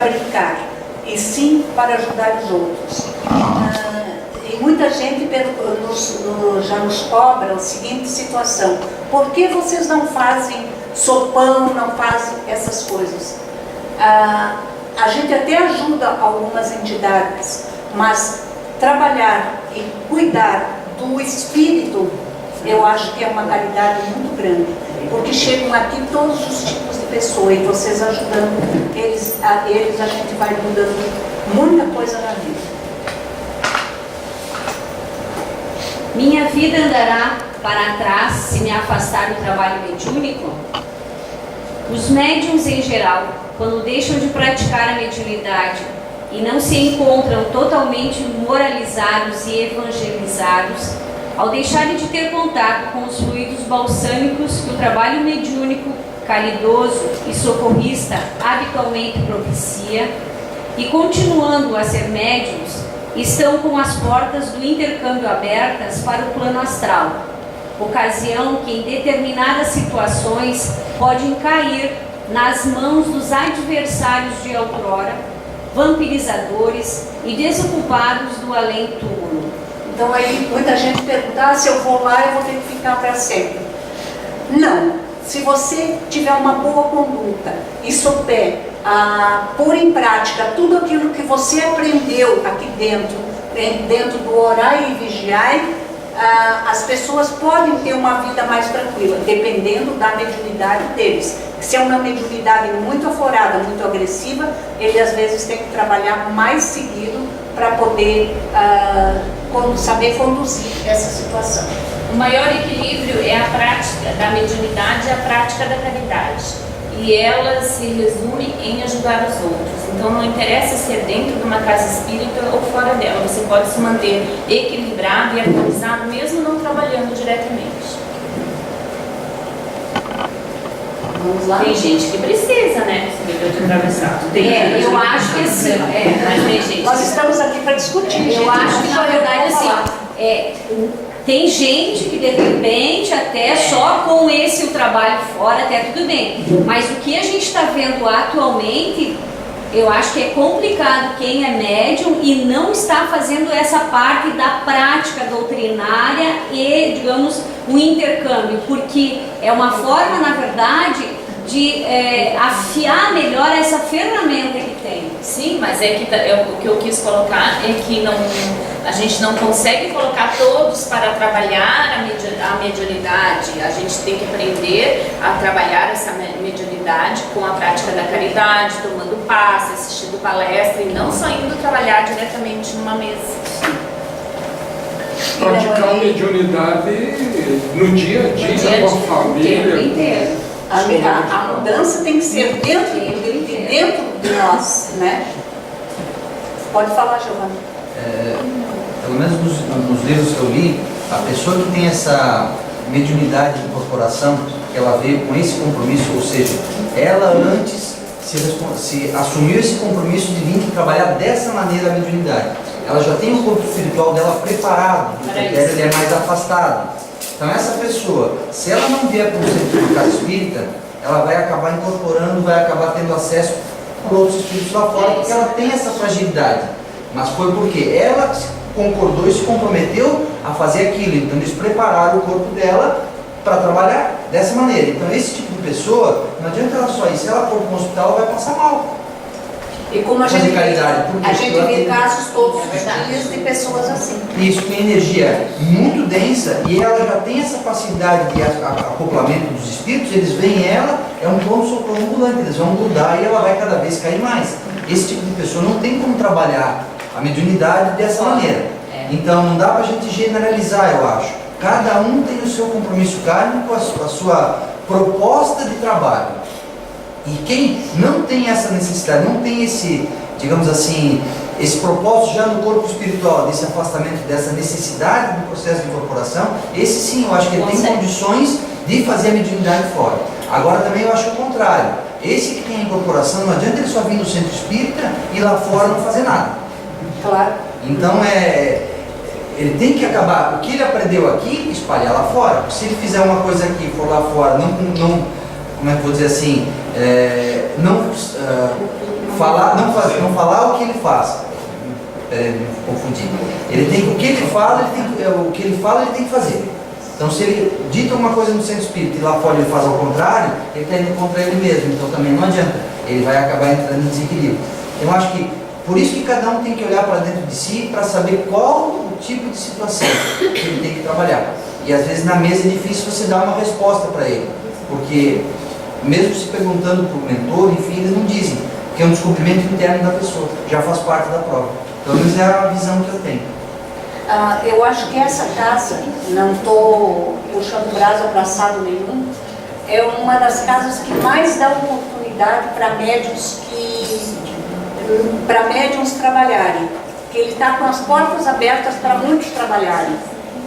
brincar, e sim para ajudar os outros. E muita gente já nos cobra a seguinte situação: por que vocês não fazem sopão, não fazem essas coisas? A gente até ajuda algumas entidades, mas trabalhar e cuidar do espírito, eu acho que é uma caridade muito grande, porque chegam aqui todos os tipos de pessoas, e vocês ajudando eles, a gente vai mudando muita coisa na vida. Minha vida andará para trás se me afastar do trabalho mediúnico? Os médiuns em geral, quando deixam de praticar a mediunidade e não se encontram totalmente moralizados e evangelizados, ao deixarem de ter contato com os fluidos balsâmicos que o trabalho mediúnico, caridoso e socorrista habitualmente propicia, e continuando a ser médiuns, estão com as portas do intercâmbio abertas para o plano astral, ocasião que em determinadas situações podem cair nas mãos dos adversários de outrora, vampirizadores e desocupados do além-túmulo. Então aí muita gente pergunta: se eu vou lá eu vou ter que ficar para sempre. Não, se você tiver uma boa conduta e souber pôr em prática tudo aquilo que você aprendeu aqui dentro do orar e vigiar, as pessoas podem ter uma vida mais tranquila, dependendo da mediunidade deles. Se é uma mediunidade muito aflorada, muito agressiva, ele às vezes tem que trabalhar mais seguido para poder saber conduzir essa situação. O maior equilíbrio é a prática da mediunidade e a prática da caridade. E ela se resume em ajudar os outros. Então não interessa ser dentro de uma casa espírita ou fora dela. Você pode se manter equilibrado e harmonizado mesmo não trabalhando diretamente. Vamos lá? Tem gente que precisa, né? Se meter de atravessado. Eu acho que assim, mas tem gente. Nós estamos aqui para discutir. Eu acho que na verdade assim, tem gente que de repente até só com o trabalho fora até tudo bem, mas o que a gente está vendo atualmente, eu acho que é complicado quem é médium e não está fazendo essa parte da prática doutrinária e, digamos, o intercâmbio, porque é uma forma, na verdade, de afiar melhor essa ferramenta que tem. Sim, mas o que eu quis colocar é que a gente não consegue colocar todos para trabalhar a mediunidade. A gente tem que aprender a trabalhar essa mediunidade com a prática da caridade, tomando passe, assistindo palestra e não só indo trabalhar diretamente numa mesa. Praticar a mediunidade no dia a dia, com a família. Inteiro. A mudança tem que ser dentro de nós, né? Pode falar, Giovana. Pelo menos nos livros que eu li, a pessoa que tem essa mediunidade de incorporação, que ela veio com esse compromisso, ou seja, ela antes se assumiu esse compromisso de vir trabalhar dessa maneira a mediunidade. Ela já tem o corpo espiritual dela preparado, o critério ele é mais afastado. Então essa pessoa, se ela não vier para o centro de casa espírita, ela vai acabar incorporando, vai acabar tendo acesso por outros espíritos lá fora, porque ela tem essa fragilidade. Mas foi porque ela concordou e se comprometeu a fazer aquilo. Então eles prepararam o corpo dela para trabalhar dessa maneira. Então esse tipo de pessoa, não adianta ela só ir, se ela for para um hospital, vai passar mal. E como a gente vê casos todos os verdade. dias de pessoas assim. Isso, tem energia muito densa e ela já tem essa facilidade de acoplamento dos espíritos, eles veem ela, é um pronto-socorro ambulante, eles vão grudar e ela vai cada vez cair mais. Esse tipo de pessoa não tem como trabalhar a mediunidade dessa maneira. Então não dá para a gente generalizar, eu acho. Cada um tem o seu compromisso kármico, a sua proposta de trabalho. E quem não tem essa necessidade, não tem esse, digamos assim, esse propósito já no corpo espiritual, desse afastamento, dessa necessidade do processo de incorporação, esse sim, eu acho que ele tem condições de fazer a mediunidade fora. Agora também eu acho o contrário. Esse que tem a incorporação, não adianta ele só vir no centro espírita e lá fora não fazer nada. Claro. Então ele tem que acabar, o que ele aprendeu aqui, espalhar lá fora. Se ele fizer uma coisa aqui e for lá fora, não como é que eu vou dizer assim, não não falar o que ele faz. Me confundi. O que ele fala, ele tem que fazer. Então, se ele dita uma coisa no centro espírita e lá fora ele faz ao contrário, ele está indo contra ele mesmo. Então, também não adianta. Ele vai acabar entrando em desequilíbrio. Eu acho que, por isso que cada um tem que olhar para dentro de si para saber qual o tipo de situação que ele tem que trabalhar. E às vezes na mesa é difícil você dar uma resposta para ele, porque mesmo se perguntando para o mentor, enfim, eles não dizem, porque é um descobrimento interno da pessoa, já faz parte da prova. Pelo menos é a visão que eu tenho. Eu acho que essa casa, não estou puxando braço abraçado nenhum, é uma das casas que mais dá oportunidade para médiums trabalharem, porque ele está com as portas abertas para muitos trabalharem.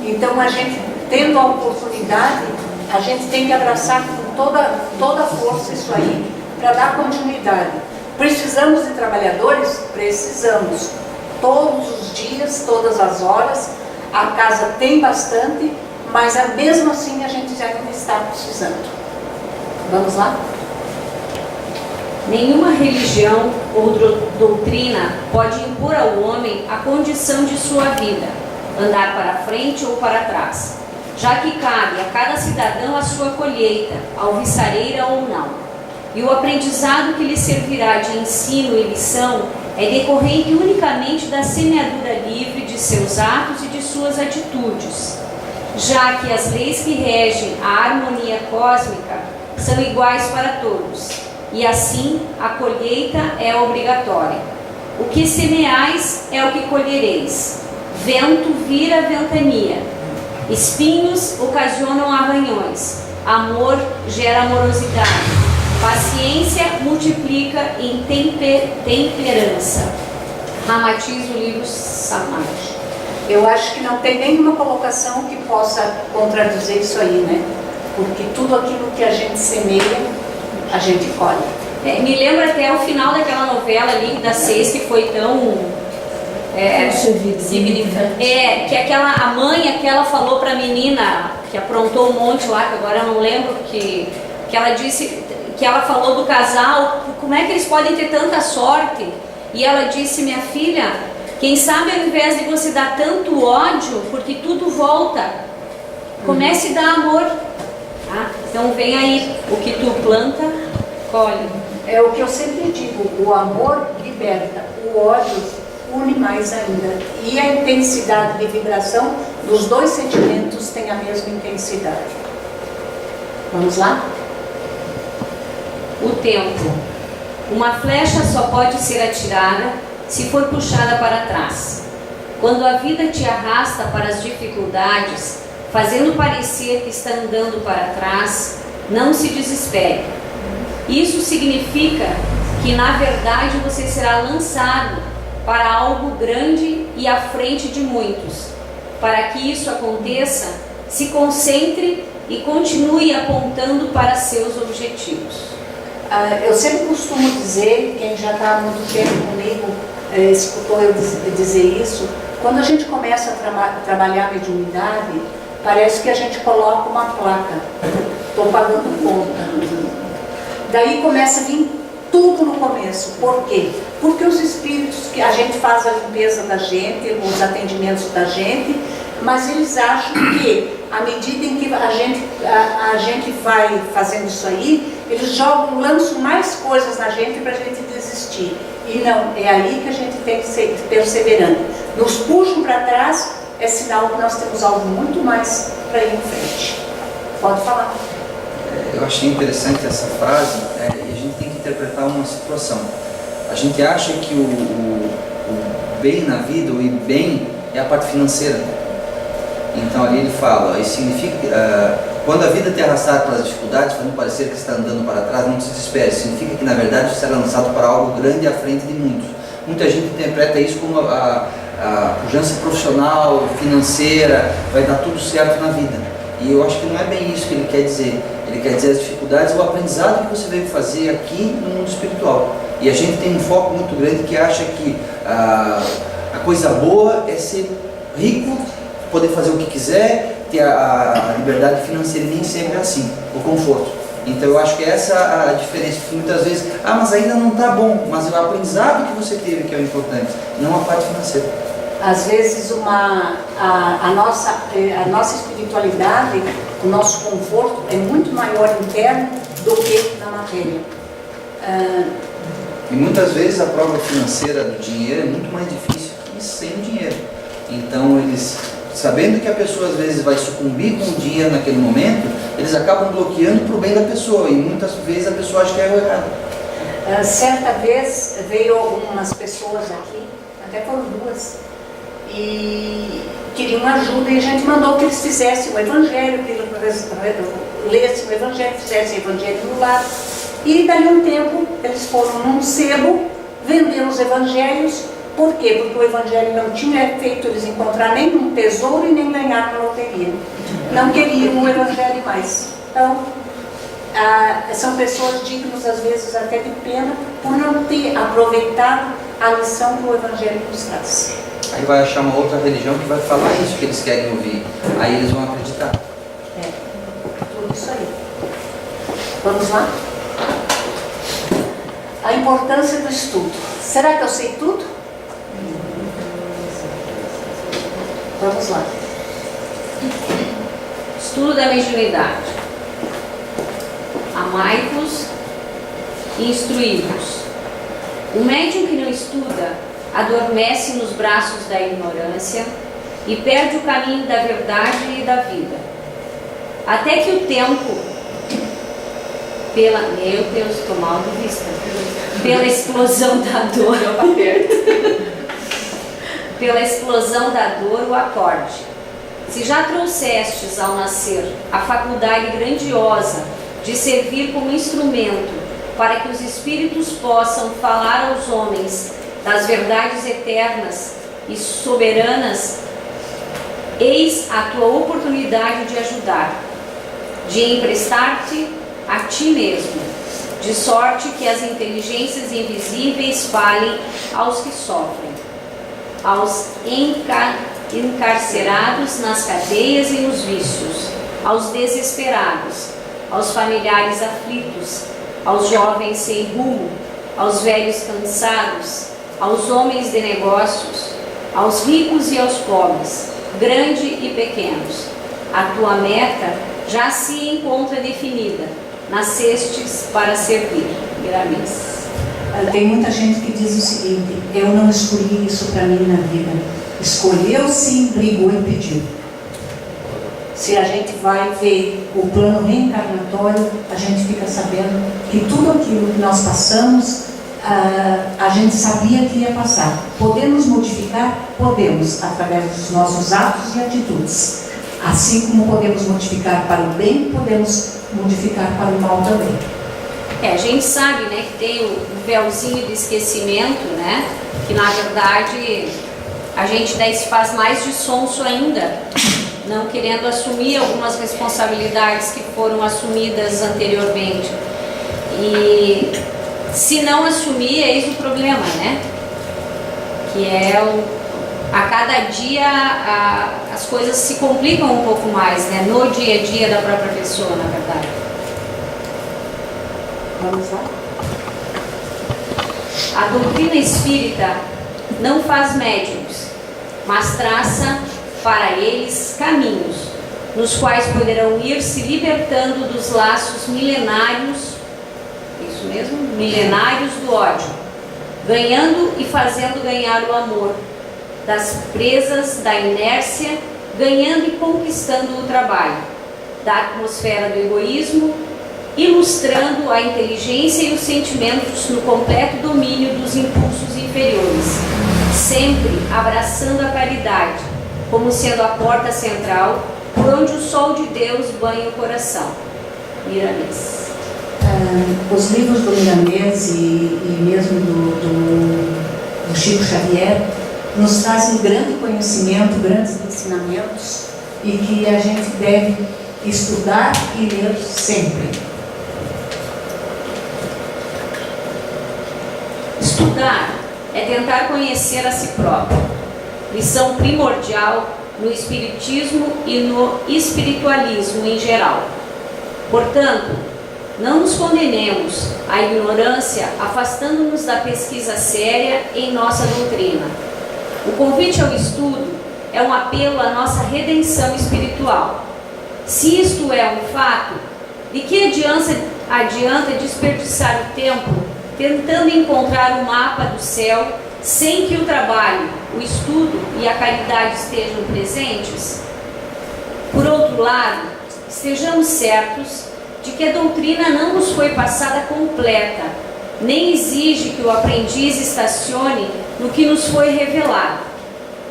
Então, a gente, tendo a oportunidade, a gente tem que abraçar com toda a força isso aí, para dar continuidade. Precisamos de trabalhadores? Precisamos. Todos os dias, todas as horas, a casa tem bastante, mas mesmo assim a gente já não está precisando. Vamos lá? Nenhuma religião ou doutrina pode impor ao homem a condição de sua vida, andar para frente ou para trás, já que cabe a cada cidadão a sua colheita, alvissareira ou não. E o aprendizado que lhe servirá de ensino e lição é decorrente unicamente da semeadura livre de seus atos e de suas atitudes, já que as leis que regem a harmonia cósmica são iguais para todos, e assim a colheita é obrigatória. O que semeais é o que colhereis. Vento vira ventania, espinhos ocasionam arranhões, amor gera amorosidade, paciência multiplica em temperança. Ramatiz, o livro Samaj. Eu acho que não tem nenhuma colocação que possa contradizer isso aí, né? Porque tudo aquilo que a gente semeia, a gente colhe. Me lembra até o final daquela novela ali, da 6, que foi tão... significante. Que a mãe falou pra menina, que aprontou um monte lá, que agora eu não lembro, que ela disse... que ela falou do casal, como é que eles podem ter tanta sorte? E ela disse, minha filha, quem sabe ao invés de você dar tanto ódio, porque tudo volta, comece a dar amor. Tá? Então vem aí, o que tu planta, colhe. É o que eu sempre digo, o amor liberta, o ódio une mais ainda. E a intensidade de vibração dos dois sentimentos tem a mesma intensidade. Vamos lá? O tempo. Uma flecha só pode ser atirada se for puxada para trás. Quando a vida te arrasta para as dificuldades, fazendo parecer que está andando para trás, não se desespere. Isso significa que, na verdade, você será lançado para algo grande e à frente de muitos. Para que isso aconteça, se concentre e continue apontando para seus objetivos. Eu sempre costumo dizer, quem já está há muito tempo comigo escutou eu dizer isso, quando a gente começa a trabalhar a mediunidade, parece que a gente coloca uma placa, estou pagando conta. Daí começa a vir tudo no começo. Por quê? Porque os espíritos, que a gente faz a limpeza da gente, os atendimentos da gente, mas eles acham que, à medida em que a gente vai fazendo isso aí, eles lançam mais coisas na gente para a gente desistir. E não, é aí que a gente tem que ser perseverante. Nos puxam para trás, é sinal que nós temos algo muito mais para ir em frente. Pode falar. Eu achei interessante essa frase, e a gente tem que interpretar uma situação. A gente acha que o bem na vida, o ir bem, é a parte financeira. Então ali ele fala, isso significa quando a vida te arrastar para as dificuldades, fazendo parecer que está andando para trás, não se desespere. Significa que na verdade você será lançado para algo grande à frente de muitos. Muita gente interpreta isso como a pujança profissional, financeira, vai dar tudo certo na vida. E eu acho que não é bem isso que ele quer dizer. Ele quer dizer as dificuldades, o aprendizado que você veio fazer aqui no mundo espiritual. E a gente tem um foco muito grande que acha que a coisa boa é ser rico, poder fazer o que quiser, ter a liberdade financeira, e nem sempre é assim, o conforto. Então eu acho que essa é a diferença, porque muitas vezes, mas ainda não está bom, mas o aprendizado que você teve que é o importante, não a parte financeira. Às vezes a nossa espiritualidade, o nosso conforto é muito maior interno do que na matéria. E muitas vezes a prova financeira do dinheiro é muito mais difícil que sem o dinheiro. Então eles, sabendo que a pessoa às vezes vai sucumbir com o dinheiro naquele momento, eles acabam bloqueando para o bem da pessoa, e muitas vezes a pessoa acha que é o errado. Certa vez veio algumas pessoas aqui, até foram duas, e queriam ajuda, e a gente mandou que eles fizessem o evangelho, que eles lessem o evangelho, fizessem o evangelho no lar. E daí um tempo eles foram num sebo vender os evangelhos. Por quê? Porque o evangelho não tinha feito eles encontrar nem um tesouro e nem ganhar na loteria. Não queriam o evangelho mais. Então, são pessoas dignas às vezes até de pena por não ter aproveitado a lição que o evangelho nos traz. Aí vai achar uma outra religião que vai falar isso que eles querem ouvir. Aí eles vão acreditar. Tudo isso aí. Vamos lá? A importância do estudo. Será que eu sei tudo? Vamos lá. Estudo da mediunidade. Amai-vos e instruí-vos. O médium que não estuda adormece nos braços da ignorância e perde o caminho da verdade e da vida. Até que o tempo, meu Deus, estou mal de vista, pela explosão da dor, pela explosão da dor o acorde. Se já trouxestes ao nascer a faculdade grandiosa de servir como instrumento para que os espíritos possam falar aos homens das verdades eternas e soberanas, eis a tua oportunidade de ajudar, de emprestar-te a ti mesmo, de sorte que as inteligências invisíveis falem aos que sofrem, aos encarcerados nas cadeias e nos vícios, aos desesperados, aos familiares aflitos, aos jovens sem rumo, aos velhos cansados, aos homens de negócios, aos ricos e aos pobres, grandes e pequenos. A tua meta já se encontra definida. Nascestes para servir. Miramês. Tem muita gente que diz o seguinte: eu não escolhi isso para mim na vida. Escolheu sim, brigou e pediu. Se a gente vai ver o plano reencarnatório, a gente fica sabendo que tudo aquilo que nós passamos, a gente sabia que ia passar. Podemos modificar? Podemos, através dos nossos atos e atitudes. Assim como podemos modificar para o bem, podemos modificar para o mal também. A gente sabe, né, que tem o véuzinho de esquecimento, né, que na verdade a gente daí se faz mais de sonso ainda, não querendo assumir algumas responsabilidades que foram assumidas anteriormente. E se não assumir, eis o problema, né, que é a cada dia as coisas se complicam um pouco mais, né, no dia a dia da própria pessoa, na verdade. Vamos lá? A doutrina espírita não faz médiuns, mas traça para eles caminhos, nos quais poderão ir se libertando dos laços milenários, isso mesmo, milenários do ódio, ganhando e fazendo ganhar o amor, das presas da inércia, ganhando e conquistando o trabalho, da atmosfera do egoísmo, ilustrando a inteligência e os sentimentos no completo domínio dos impulsos inferiores, sempre abraçando a caridade, como sendo a porta central por onde o sol de Deus banha o coração. Miramês. Os livros do Miramês e mesmo do Chico Xavier nos trazem grande conhecimento, grandes ensinamentos, e que a gente deve estudar e ler sempre. Estudar é tentar conhecer a si próprio, lição primordial no espiritismo e no espiritualismo em geral. Portanto, não nos condenemos à ignorância, afastando-nos da pesquisa séria em nossa doutrina. O convite ao estudo é um apelo à nossa redenção espiritual. Se isto é um fato, de que adianta desperdiçar o tempo tentando encontrar o mapa do céu sem que o trabalho, o estudo e a caridade estejam presentes? Por outro lado, estejamos certos de que a doutrina não nos foi passada completa, nem exige que o aprendiz estacione no que nos foi revelado,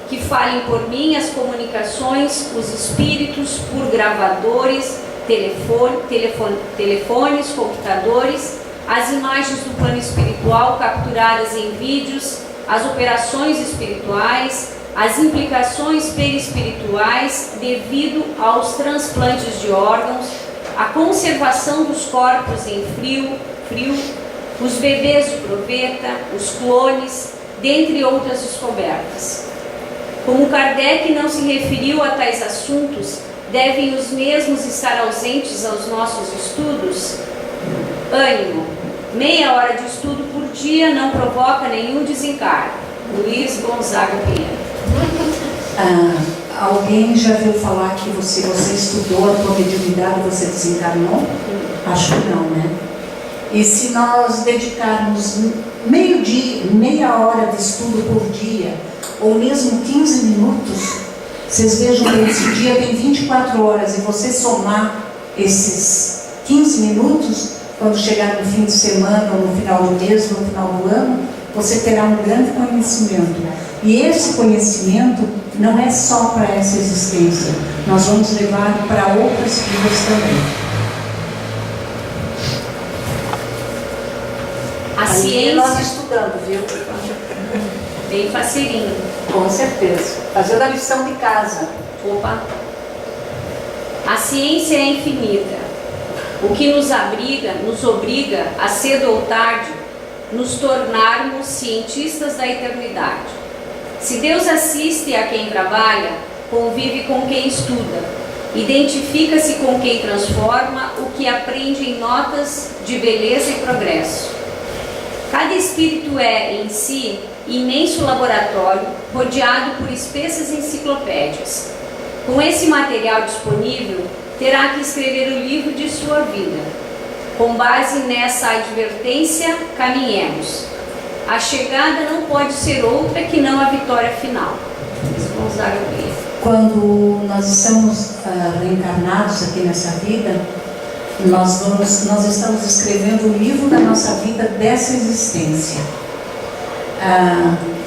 que falem por mim as comunicações, os espíritos por gravadores, telefones, computadores, as imagens do plano espiritual capturadas em vídeos, as operações espirituais, as implicações perispirituais devido aos transplantes de órgãos, a conservação dos corpos em frio, os bebês de proveta, os clones, dentre outras descobertas. Como Kardec não se referiu a tais assuntos, devem os mesmos estar ausentes aos nossos estudos? Ânimo! Meia hora de estudo por dia não provoca nenhum desencargo. Luiz Gonzaga Pinheiro. Alguém já viu falar que você estudou a tua mediunidade e você desencarnou? Acho que não, né? E se nós dedicarmos meia hora de estudo por dia, ou mesmo 15 minutos, vocês vejam que esse dia tem 24 horas, e você somar esses 15 minutos, quando chegar no fim de semana, ou no final do mês, ou no final do ano, você terá um grande conhecimento. E esse conhecimento não é só para essa existência, nós vamos levar para outras vidas também. A ciência... nós estudando, viu? Bem faceirinho. Com certeza. Fazendo a lição de casa. Opa! A ciência é infinita. O que nos obriga a cedo ou tarde nos tornarmos cientistas da eternidade. Se Deus assiste a quem trabalha, convive com quem estuda, identifica-se com quem transforma o que aprende em notas de beleza e progresso. Cada espírito é, em si, imenso laboratório, rodeado por espessas enciclopédias. Com esse material disponível, terá que escrever o livro de sua vida. Com base nessa advertência, caminhemos. A chegada não pode ser outra que não a vitória final. Gonzaga Pinheiro. Quando nós estamos reencarnados aqui nessa vida, nós estamos escrevendo o livro da nossa vida dessa existência.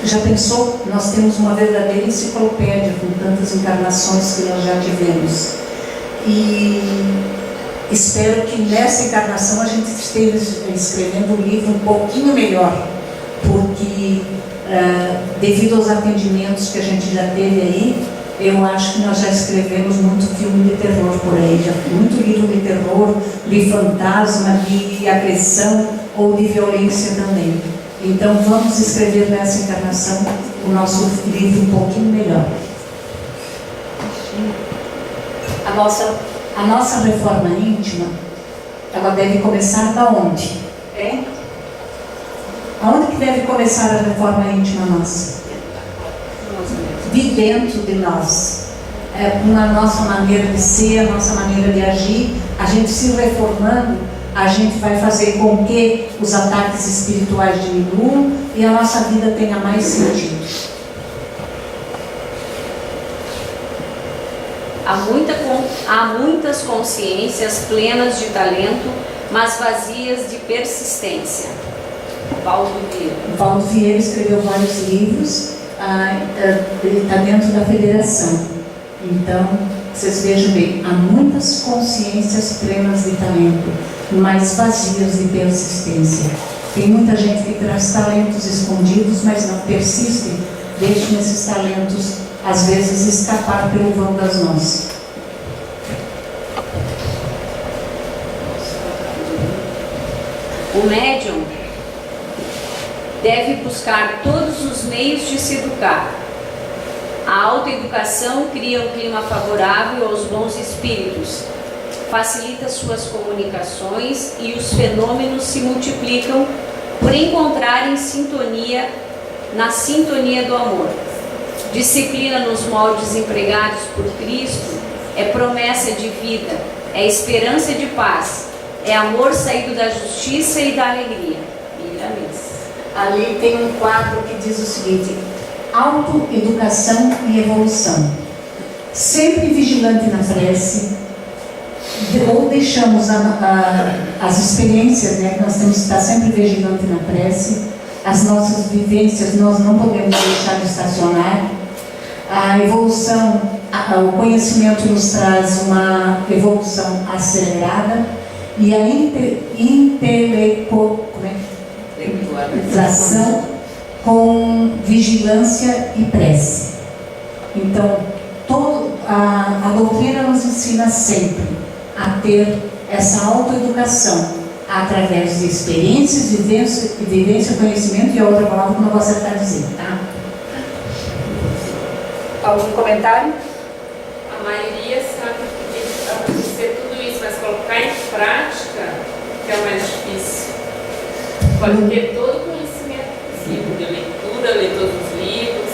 Já pensou? Nós temos uma verdadeira enciclopédia com tantas encarnações que nós já tivemos. E espero que nessa encarnação a gente esteja escrevendo um livro um pouquinho melhor, porque devido aos atendimentos que a gente já teve aí, eu acho que nós já escrevemos muito filme de terror por aí, muito livro de terror, de fantasma, de agressão ou de violência também. Então vamos escrever nessa encarnação o nosso livro um pouquinho melhor. A nossa reforma íntima, ela deve começar da onde? Aonde que deve começar a reforma íntima nossa? De dentro de nós. Na nossa maneira de ser, a nossa maneira de agir, a gente se reformando, a gente vai fazer com que os ataques espirituais diminuam e a nossa vida tenha mais sentido. Há muitas consciências plenas de talento, mas vazias de persistência. Valdo Vieira. Valdo Vieira escreveu vários livros, ele está dentro da federação. Então, vocês vejam bem, há muitas consciências plenas de talento, mas vazias de persistência. Tem muita gente que traz talentos escondidos, mas não persistem, deixam esses talentos, às vezes, escapar pelo vão das mãos. O médium deve buscar todos os meios de se educar. A autoeducação cria um clima favorável aos bons espíritos, facilita suas comunicações e os fenômenos se multiplicam por encontrarem sintonia na sintonia do amor. Disciplina nos moldes empregados por Cristo é promessa de vida, é esperança de paz, é amor saído da justiça e da alegria. Ali tem um quadro que diz o seguinte: autoeducação e evolução. Sempre vigilante na prece, ou deixamos as experiências, né? Nós temos que estar sempre vigilante na prece, as nossas vivências nós não podemos deixar de estacionar. A evolução, o conhecimento nos traz uma evolução acelerada, e a intelectualização com vigilância e prece. Então, a doutrina nos ensina sempre a ter essa autoeducação através de experiências, vivência, conhecimento, e a outra palavra que não vou acertar dizer, tá? Algum comentário? A maioria sabe que acontecer tudo isso, mas colocar em prática que é o mais difícil. Pode ter todo o conhecimento possível, de leitura, ler todos os livros,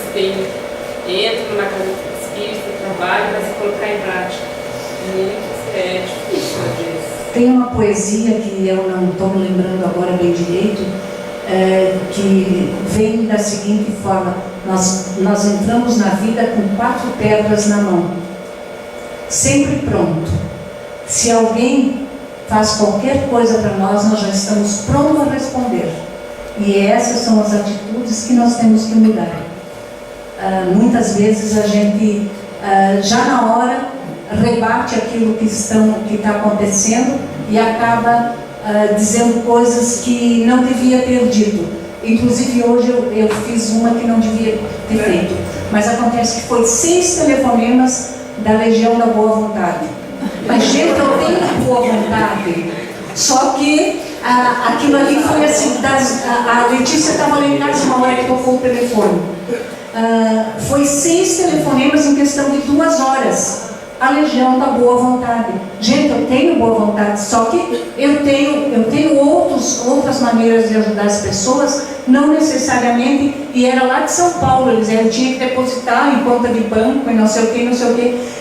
entra numa casa espírita, trabalho, mas colocar em prática é difícil às vezes. Tem uma poesia que eu não estou me lembrando agora bem direito, que vem da seguinte forma: nós entramos na vida com 4 pedras na mão, sempre pronto. Se alguém faz qualquer coisa para nós, nós já estamos prontos a responder. E essas são as atitudes que nós temos que mudar. Muitas vezes a gente, já na hora, rebate aquilo que está acontecendo e acaba dizendo coisas que não devia ter dito. Inclusive hoje eu fiz uma que não devia ter feito. Mas acontece que foi 6 telefonemas da Legião da Boa Vontade. Mas, gente, eu tenho boa vontade. Só que aquilo ali foi assim, a Letícia estava lá em casa uma hora que tocou o telefone. Foi 6 telefonemas em questão de 2 horas. A Legião da Boa Vontade. Gente, eu tenho boa vontade, só que eu tenho outras maneiras de ajudar as pessoas, não necessariamente, e era lá de São Paulo, eu tinha que depositar em conta de banco, e não sei o que,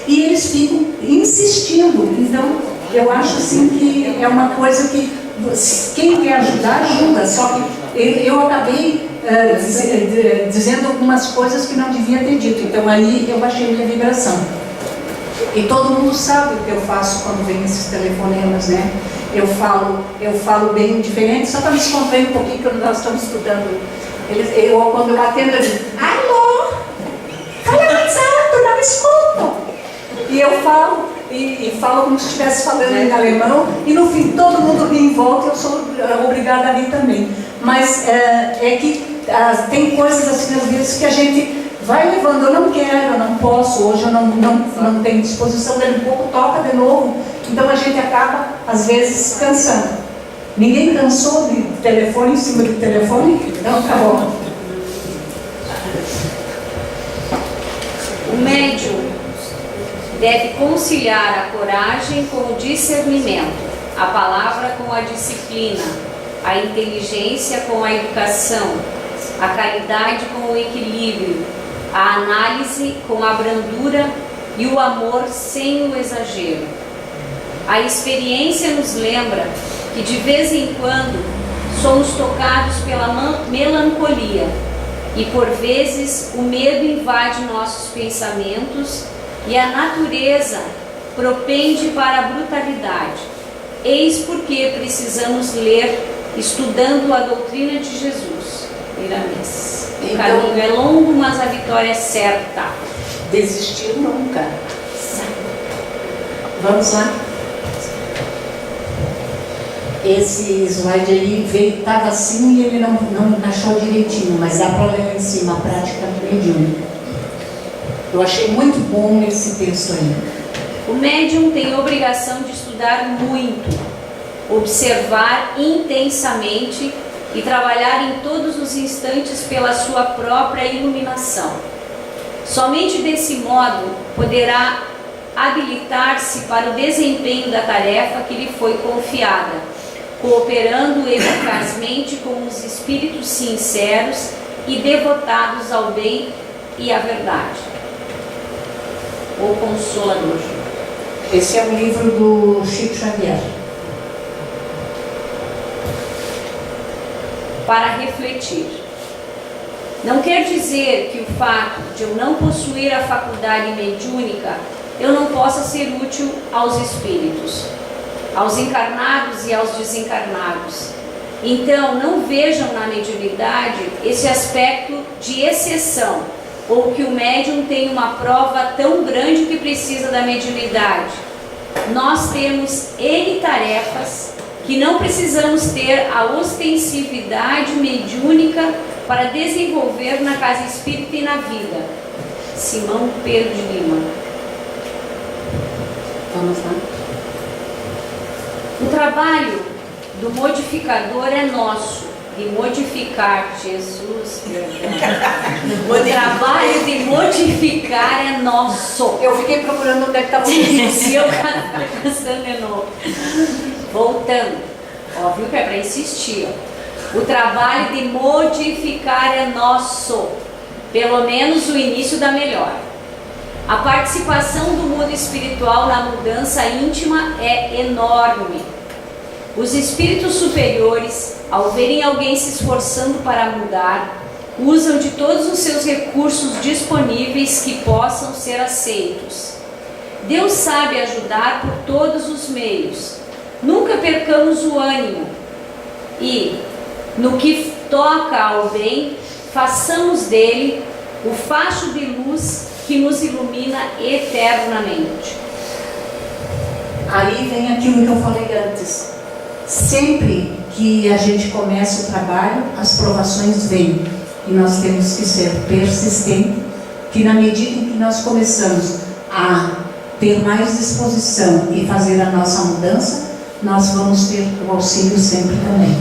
e eles ficam insistindo. Então, eu acho assim que é uma coisa que quem quer ajudar, ajuda, só que eu acabei dizendo algumas coisas que não devia ter dito, então aí eu baixei minha vibração. E todo mundo sabe o que eu faço quando vem esses telefonemas, né? Eu falo bem diferente, só para me descontrair um pouquinho, que nós estamos estudando. Quando eu atendo, eu digo: alô, fala mais alto, não me escuto. E eu falo, e falo como se estivesse falando em alemão, e no fim todo mundo ri em volta, eu sou obrigada a rir também. Mas é que tem coisas assim, às vezes, que a gente vai levando. Eu não quero, eu não posso, hoje eu não tenho disposição, daqui a pouco toca de novo. Então a gente acaba, às vezes, cansando. Ninguém cansou de telefone em cima do telefone? Então tá bom. O médium deve conciliar a coragem com o discernimento, a palavra com a disciplina, a inteligência com a educação, a caridade com o equilíbrio, a análise com a brandura e o amor sem o exagero. A experiência nos lembra que de vez em quando somos tocados pela melancolia e por vezes o medo invade nossos pensamentos e a natureza propende para a brutalidade. Eis porque precisamos ler estudando a doutrina de Jesus. Miramês. O caminho é longo, mas a vitória é certa. Desistir nunca. Vamos lá. Esse slide aí estava assim e ele não achou direitinho, mas dá para ler lá em cima, a prática mediúnica. Eu achei muito bom esse texto aí. O médium tem obrigação de estudar muito, observar intensamente e trabalhar em todos os instantes pela sua própria iluminação. Somente desse modo poderá habilitar-se para o desempenho da tarefa que lhe foi confiada, cooperando eficazmente com os espíritos sinceros e devotados ao bem e à verdade. O Consolador. Esse é um livro do Chico Xavier. Para refletir. Não quer dizer que o fato de eu não possuir a faculdade mediúnica eu não possa ser útil aos espíritos, aos encarnados e aos desencarnados. Então, não vejam na mediunidade esse aspecto de exceção, ou que o médium tem uma prova tão grande que precisa da mediunidade. Nós temos N tarefas que não precisamos ter a ostensividade mediúnica para desenvolver na casa espírita e na vida. Simão Pedro de Lima. Vamos lá. O trabalho do modificador é nosso, de modificar, Jesus, o trabalho de modificar é nosso. Eu fiquei procurando onde é que estava o Se eu pensando de novo. Voltando, ó, viu que é para insistir, ó. O trabalho de modificar é nosso, pelo menos o início da melhora. A participação do mundo espiritual na mudança íntima é enorme. Os espíritos superiores, ao verem alguém se esforçando para mudar, usam de todos os seus recursos disponíveis que possam ser aceitos. Deus sabe ajudar por todos os meios. Nunca percamos o ânimo e, no que toca ao bem, façamos dele o facho de luz que nos ilumina eternamente. Aí vem aquilo que eu falei antes. Sempre que a gente começa o trabalho, as provações vêm. E nós temos que ser persistentes, que na medida em que nós começamos a ter mais disposição e fazer a nossa mudança, nós vamos ter o auxílio sempre também.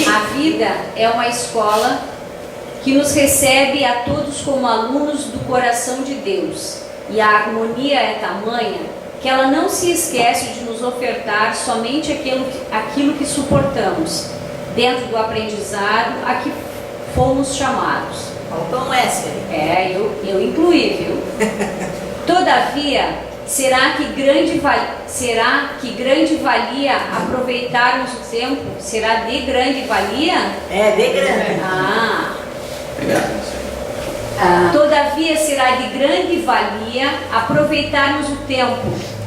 A vida é uma escola que nos recebe a todos como alunos do coração de Deus. E a harmonia é tamanha que ela não se esquece de nos ofertar somente aquilo que suportamos, dentro do aprendizado a que fomos chamados. Faltou um S aí. Eu incluí, viu? Todavia, será que grande valia aproveitarmos o tempo? Será de grande valia? É, de grande. Todavia será de grande valia aproveitarmos o tempo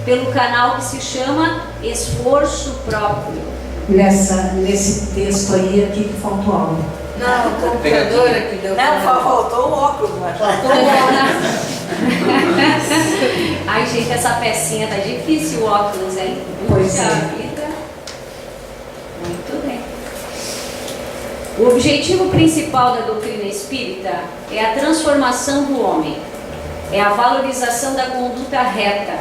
pelo canal que se chama esforço próprio. Nesse texto aí aqui que faltou algo. Não, o computador que deu. Não, faltou o óculos, mas Faltou o óculos. Ai, gente, essa pecinha tá difícil, o óculos, hein? Pois é. Vida. Muito bem. O objetivo principal da doutrina espírita é a transformação do homem, é a valorização da conduta reta,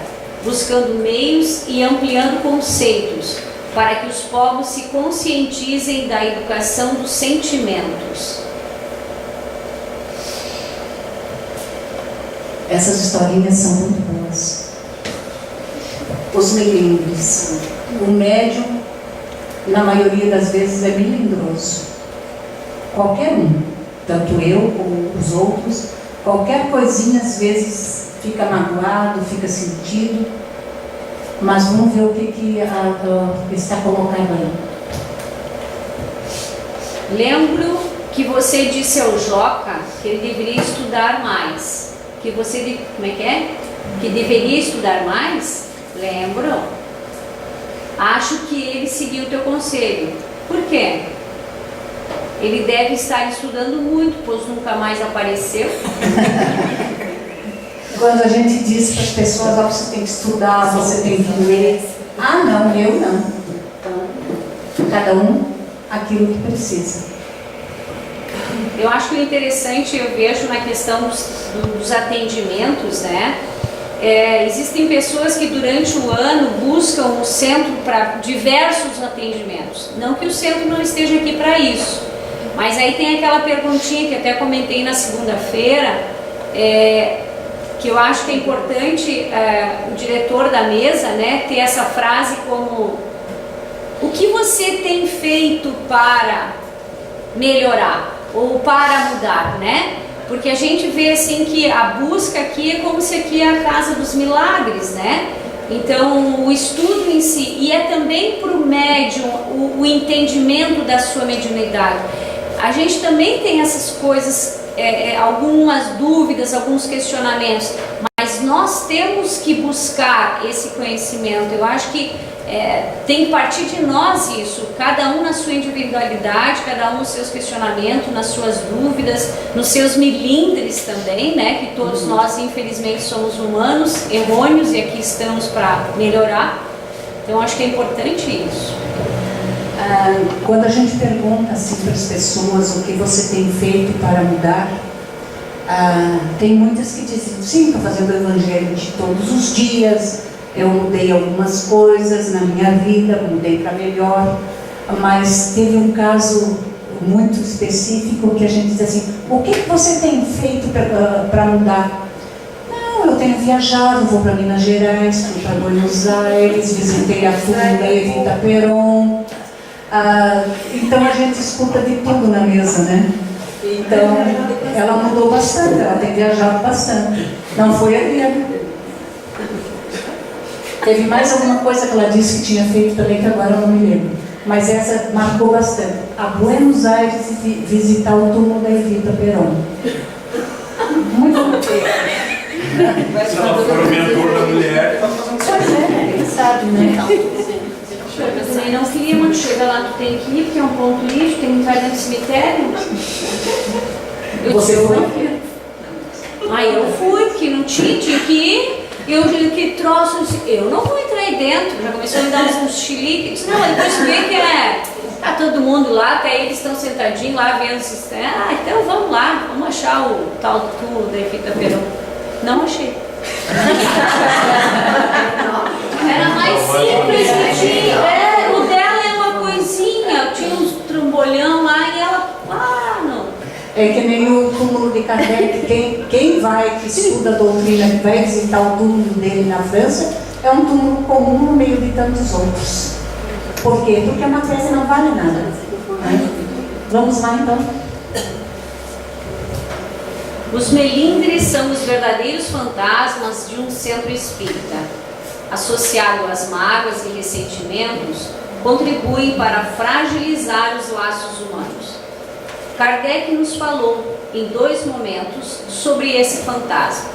buscando meios e ampliando conceitos, para que os povos se conscientizem da educação dos sentimentos. Essas historinhas são muito boas. Os melindres. O médium, na maioria das vezes, é melindroso. Qualquer um, tanto eu como os outros, qualquer coisinha às vezes fica magoado, fica sentido, mas vamos ver o que está colocado aí. Lembro que você disse ao Joca que ele deveria estudar mais. Que você, como é que é? Que deveria estudar mais? Lembro. Acho que ele seguiu o teu conselho. Por quê? Ele deve estar estudando muito, pois nunca mais apareceu. Quando a gente diz para as pessoas, você tem que estudar, você tem que ler. Ah, não, eu não. Cada um aquilo que precisa. Eu acho que o interessante, eu vejo na questão dos atendimentos, né? Existem pessoas que durante o ano buscam o centro para diversos atendimentos. Não que o centro não esteja aqui para isso, Mas aí tem aquela perguntinha que até comentei na segunda-feira, que eu acho que é importante o diretor da mesa, né, ter essa frase como: o que você tem feito para melhorar ou para mudar, né? Porque a gente vê assim que a busca aqui é como se aqui é a casa dos milagres, né? Então o estudo em si, e é também para o médium o entendimento da sua mediunidade. A gente também tem essas coisas, algumas dúvidas, alguns questionamentos, mas nós temos que buscar esse conhecimento. Eu acho que tem que partir de nós isso, cada um na sua individualidade, cada um nos seus questionamentos, nas suas dúvidas, nos seus milindres também, né? Que todos nós, infelizmente, somos humanos, errôneos, e aqui estamos para melhorar. Então, acho que é importante isso. Quando a gente pergunta assim para as pessoas o que você tem feito para mudar, tem muitas que dizem: sim, estou fazendo o evangelho de todos os dias, eu mudei algumas coisas na minha vida, mudei para melhor. Mas teve um caso muito específico que a gente diz assim: o que você tem feito para mudar? Não, eu tenho viajado, vou para Minas Gerais, fui para Buenos Aires, visitei a tumba da Evita Peron. Então a gente escuta de tudo na mesa, né? Então ela mudou bastante, ela tem viajado bastante. Não foi a Bíblia. Teve mais alguma coisa que ela disse que tinha feito também, que agora eu não me lembro. Mas essa marcou bastante. A Buenos Aires visitar o túmulo da Evita Peron. Muito bom. Se ela for o mentor da mulher, está fazendo certo. Quem sabe, né? Eu também não queria, mas chega lá, tu tem que ir, porque é um ponto lixo, tem que entrar dentro do cemitério. Você foi? Aí eu fui, porque não tinha que ir. Eu digo: que troço, eu não vou entrar aí dentro. Já começou a me dar uns chiliques. Disse: não, depois vê que tá todo mundo lá, até eles estão sentadinhos lá vendo o sistema. Então vamos lá, vamos achar o tal do túmulo da Evita Peron. Não achei. Era mais simples que tinha. O dela é uma coisinha, tinha uns trambolhão lá e ela, não. É que nem o túmulo de Kardec. Quem vai, que estuda a doutrina, que vai visitar o túmulo dele na França, é um túmulo comum no meio de tantos outros. Por quê? Porque a matéria não vale nada, né? Vamos lá então. Os melindres são os verdadeiros fantasmas de um centro espírita. Associado às mágoas e ressentimentos, contribuem para fragilizar os laços humanos. Kardec nos falou, em 2 momentos, sobre esse fantasma.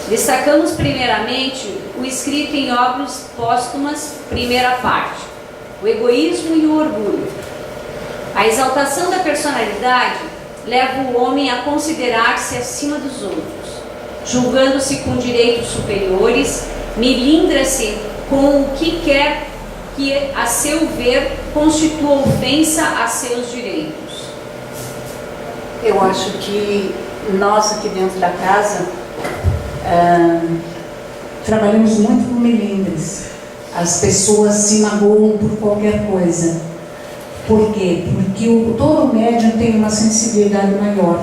Destacamos primeiramente o escrito em obras póstumas, primeira parte, o egoísmo e o orgulho. A exaltação da personalidade leva o homem a considerar-se acima dos outros, julgando-se com direitos superiores, melindra-se com o que quer que, a seu ver, constitua ofensa a seus direitos. Eu acho que nós aqui dentro da casa trabalhamos muito com melindres. As pessoas se magoam por qualquer coisa. Por quê? Porque todo médium tem uma sensibilidade maior.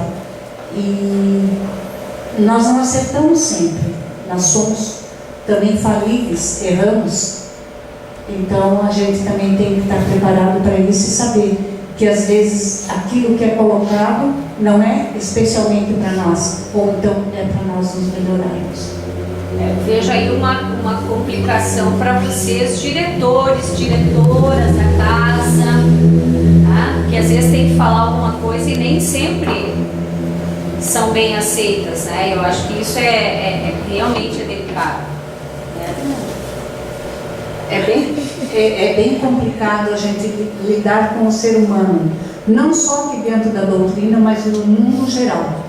E nós não acertamos sempre. Nós somos também falíveis, erramos. Então a gente também tem que estar preparado para isso e saber que às vezes aquilo que é colocado não é especialmente para nós, ou então é para nós nos melhorarmos. Veja aí uma complicação para vocês, diretores, diretoras da casa, tá? Que às vezes tem que falar alguma coisa e nem sempre são bem aceitas, né? Eu acho que isso realmente é delicado. É bem complicado a gente lidar com o ser humano, não só aqui dentro da doutrina, mas no mundo geral.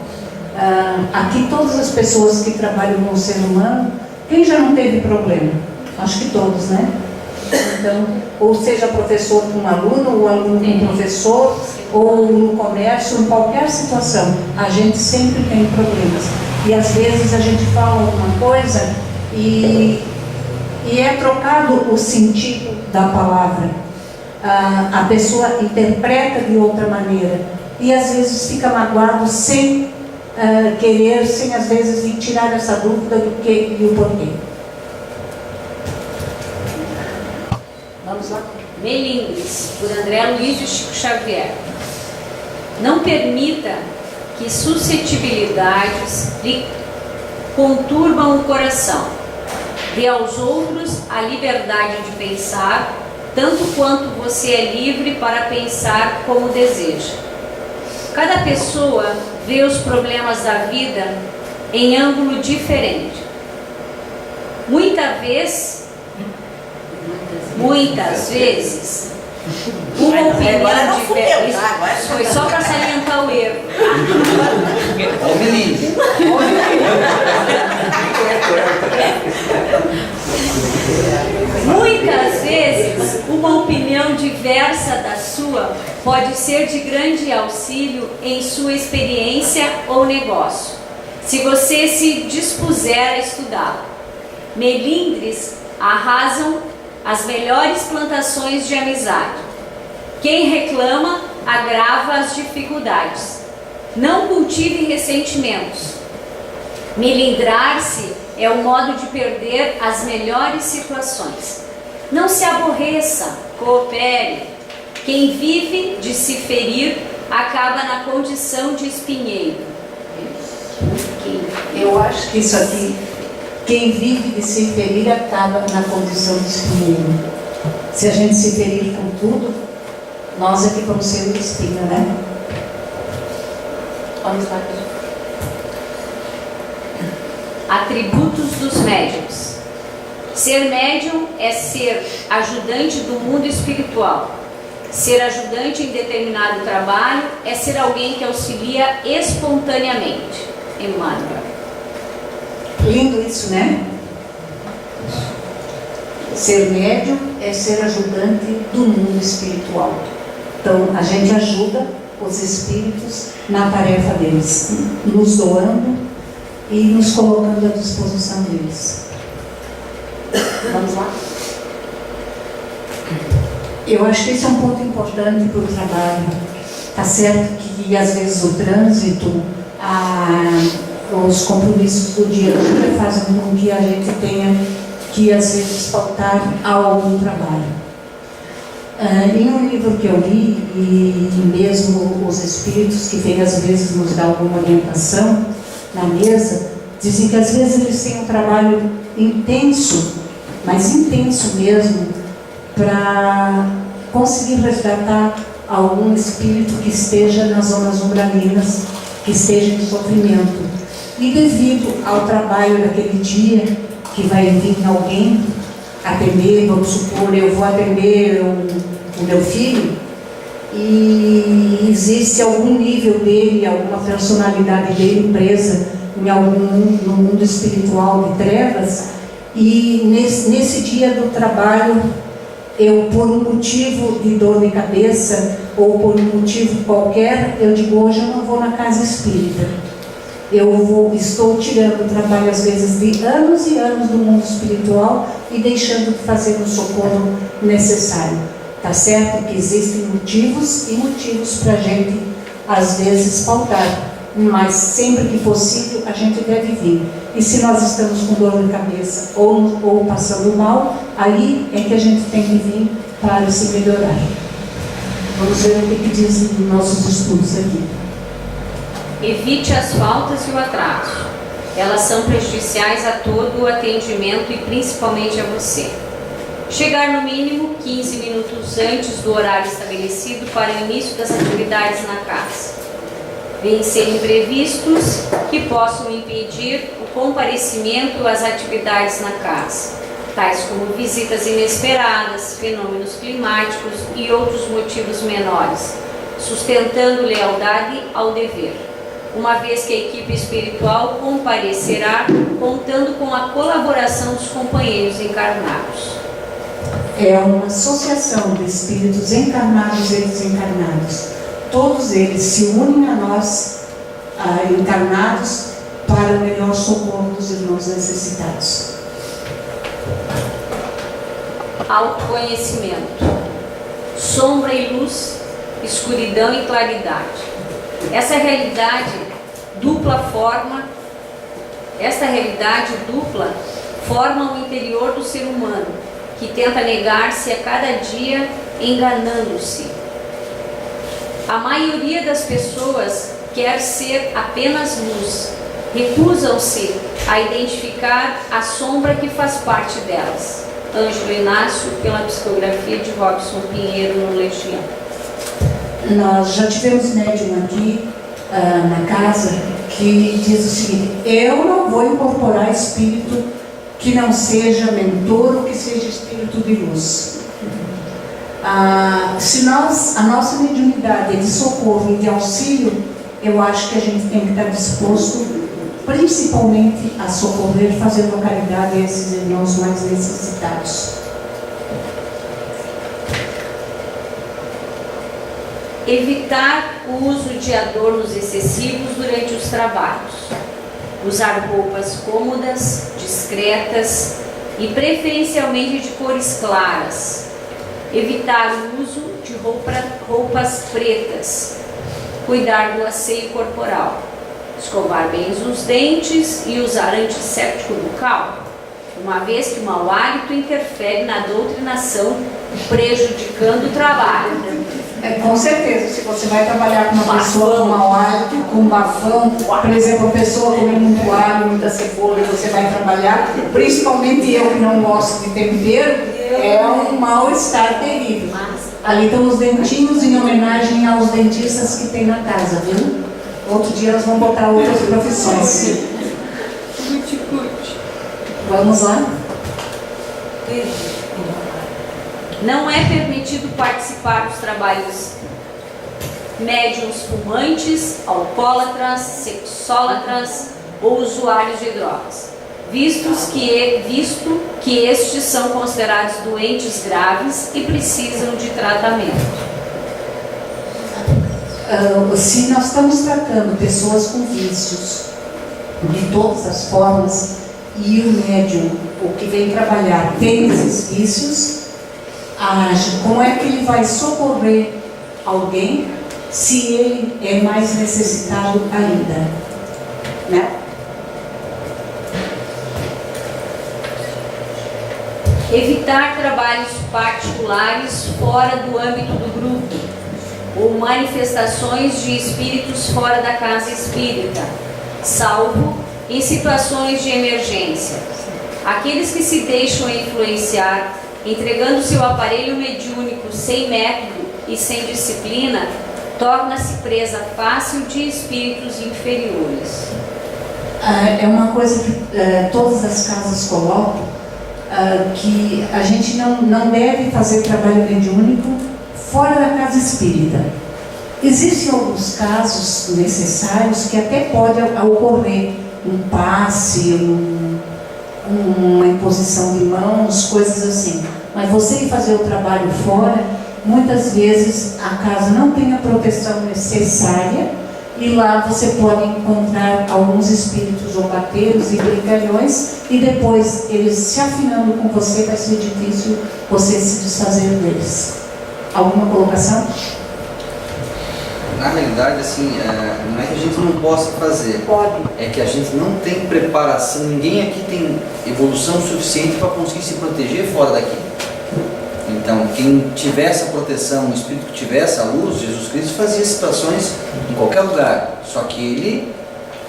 Aqui todas as pessoas que trabalham com o ser humano, quem já não teve problema? Acho que todos, né? Então, ou seja professor com aluno, ou aluno com professor, ou no comércio, em qualquer situação, a gente sempre tem problemas. E às vezes a gente fala alguma coisa e é trocado o sentido da palavra. A pessoa interpreta de outra maneira. e às vezes fica magoado sem querer, sem às vezes ir tirar essa dúvida do que e o porquê. Vamos lá. Melindres, por André Luiz e Chico Xavier. Não permita que suscetibilidades lhe conturbam o coração. Dê aos outros a liberdade de pensar, tanto quanto você é livre para pensar como deseja. Cada pessoa vê os problemas da vida em ângulo diferente. Muitas vezes, uma opinião diferente. Foi só para salientar o erro. Ó, menino. Muitas vezes, uma opinião diversa da sua pode ser de grande auxílio em sua experiência ou negócio, se você se dispuser a estudá-la. Melindres arrasam as melhores plantações de amizade. Quem reclama agrava as dificuldades. Não cultive ressentimentos. Melindrar-se é o modo de perder as melhores situações. Não se aborreça, coopere. Quem vive de se ferir acaba na condição de espinheiro. Eu acho que isso aqui, quem vive de se ferir acaba na condição de espinheiro. Se a gente se ferir com tudo, nós é que vamos ser o espinho, né? Vamos lá. Atributos dos médiuns. Ser médium é ser ajudante do mundo espiritual. Ser ajudante em determinado trabalho é ser alguém que auxilia espontaneamente. Emmanuel. Lindo isso, né? Ser médium é ser ajudante do mundo espiritual. Então, a gente ajuda os espíritos na tarefa deles, nos doando e nos colocando à disposição deles. Vamos lá? Eu acho que esse é um ponto importante para o trabalho. Está certo que às vezes o trânsito, os compromissos do dia a dia fazem com que a gente tenha que às vezes faltar a algum trabalho. Em um livro que eu li, e mesmo os espíritos que vêm às vezes nos dar alguma orientação na mesa, dizem que às vezes eles têm um trabalho intenso, mas intenso mesmo, para conseguir resgatar algum espírito que esteja nas zonas umbralinas, que esteja em sofrimento. E devido ao trabalho daquele dia, que vai vir alguém atender, vamos supor, eu vou atender o meu filho, e existe algum nível dele, alguma personalidade dele presa no mundo espiritual de trevas, e nesse dia do trabalho, eu, por um motivo de dor de cabeça, ou por um motivo qualquer, eu digo, hoje eu não vou na casa espírita. Estou tirando o trabalho, às vezes, de anos e anos do mundo espiritual e deixando de fazer o socorro necessário. Tá certo que existem motivos e motivos para a gente, às vezes, faltar. Mas sempre que possível, a gente deve vir. E se nós estamos com dor de cabeça ou passando mal, aí é que a gente tem que vir para se melhorar. Vamos ver o que dizem nossos estudos aqui. Evite as faltas e o atraso. Elas são prejudiciais a todo o atendimento e principalmente a você. Chegar no mínimo 15 minutos antes do horário estabelecido para o início das atividades na casa. Vencer imprevistos que possam impedir o comparecimento às atividades na casa, tais como visitas inesperadas, fenômenos climáticos e outros motivos menores, sustentando lealdade ao dever, uma vez que a equipe espiritual comparecerá contando com a colaboração dos companheiros encarnados. É uma associação de espíritos encarnados e desencarnados. Todos eles se unem a nós, encarnados, para o melhor socorro dos irmãos necessitados. Autoconhecimento. Sombra e luz, escuridão e claridade. Esta realidade dupla forma o interior do ser humano, que tenta negar-se a cada dia, enganando-se. A maioria das pessoas quer ser apenas luz, recusam-se a identificar a sombra que faz parte delas. Ângelo Inácio, pela psicografia de Robson Pinheiro, no Legião. Nós já tivemos médium aqui na casa que diz o seguinte: eu não vou incorporar espírito que não seja mentor ou que seja espírito de luz. Se a nossa mediunidade é de socorro e de auxílio, eu acho que a gente tem que estar disposto principalmente a socorrer, fazendo a caridade a esses irmãos mais necessitados. Evitar o uso de adornos excessivos durante os trabalhos. Usar roupas cômodas, discretas e preferencialmente de cores claras. Evitar o uso de roupas pretas. Cuidar do asseio corporal. Escovar bem os dentes e usar antisséptico bucal, uma vez que o mau hálito interfere na doutrinação, prejudicando o trabalho. Com certeza, se você vai trabalhar com uma pessoa com mau hálito, com bafão, por exemplo, a pessoa come muito alho, muita cebola, e você vai trabalhar, principalmente eu que não gosto de tempero, é um mal-estar terrível. Ali estão os dentinhos em homenagem aos dentistas que tem na casa, viu? Outro dia nós vamos botar outras profissões. Vamos lá? Não é permitido participar dos trabalhos médiuns fumantes, alcoólatras, sexólatras ou usuários de drogas, visto que estes são considerados doentes graves e precisam de tratamento. Se nós estamos tratando pessoas com vícios de todas as formas e o médium, o que vem trabalhar, tem esses vícios, como é que ele vai socorrer alguém se ele é mais necessitado ainda? Né? Evitar trabalhos particulares fora do âmbito do grupo ou manifestações de espíritos fora da casa espírita, salvo em situações de emergência. Aqueles que se deixam influenciar, entregando seu aparelho mediúnico sem método e sem disciplina, torna-se presa fácil de espíritos inferiores. É uma coisa que todas as casas colocam, que a gente não deve fazer trabalho mediúnico fora da casa espírita. Existem alguns casos necessários que até pode ocorrer um passe, uma imposição de mãos, coisas assim. Mas você ir fazer o trabalho fora, muitas vezes a casa não tem a proteção necessária e lá você pode encontrar alguns espíritos zombadeiros e brincalhões e depois eles se afinando com você vai ser difícil você se desfazer deles. Alguma colocação? Na realidade, assim, não é que a gente não possa fazer. Pode. É que a gente não tem preparação, ninguém aqui tem evolução suficiente para conseguir se proteger fora daqui. Então, quem tiver essa proteção, o espírito que tiver essa luz, Jesus Cristo fazia situações em qualquer lugar. Só que ele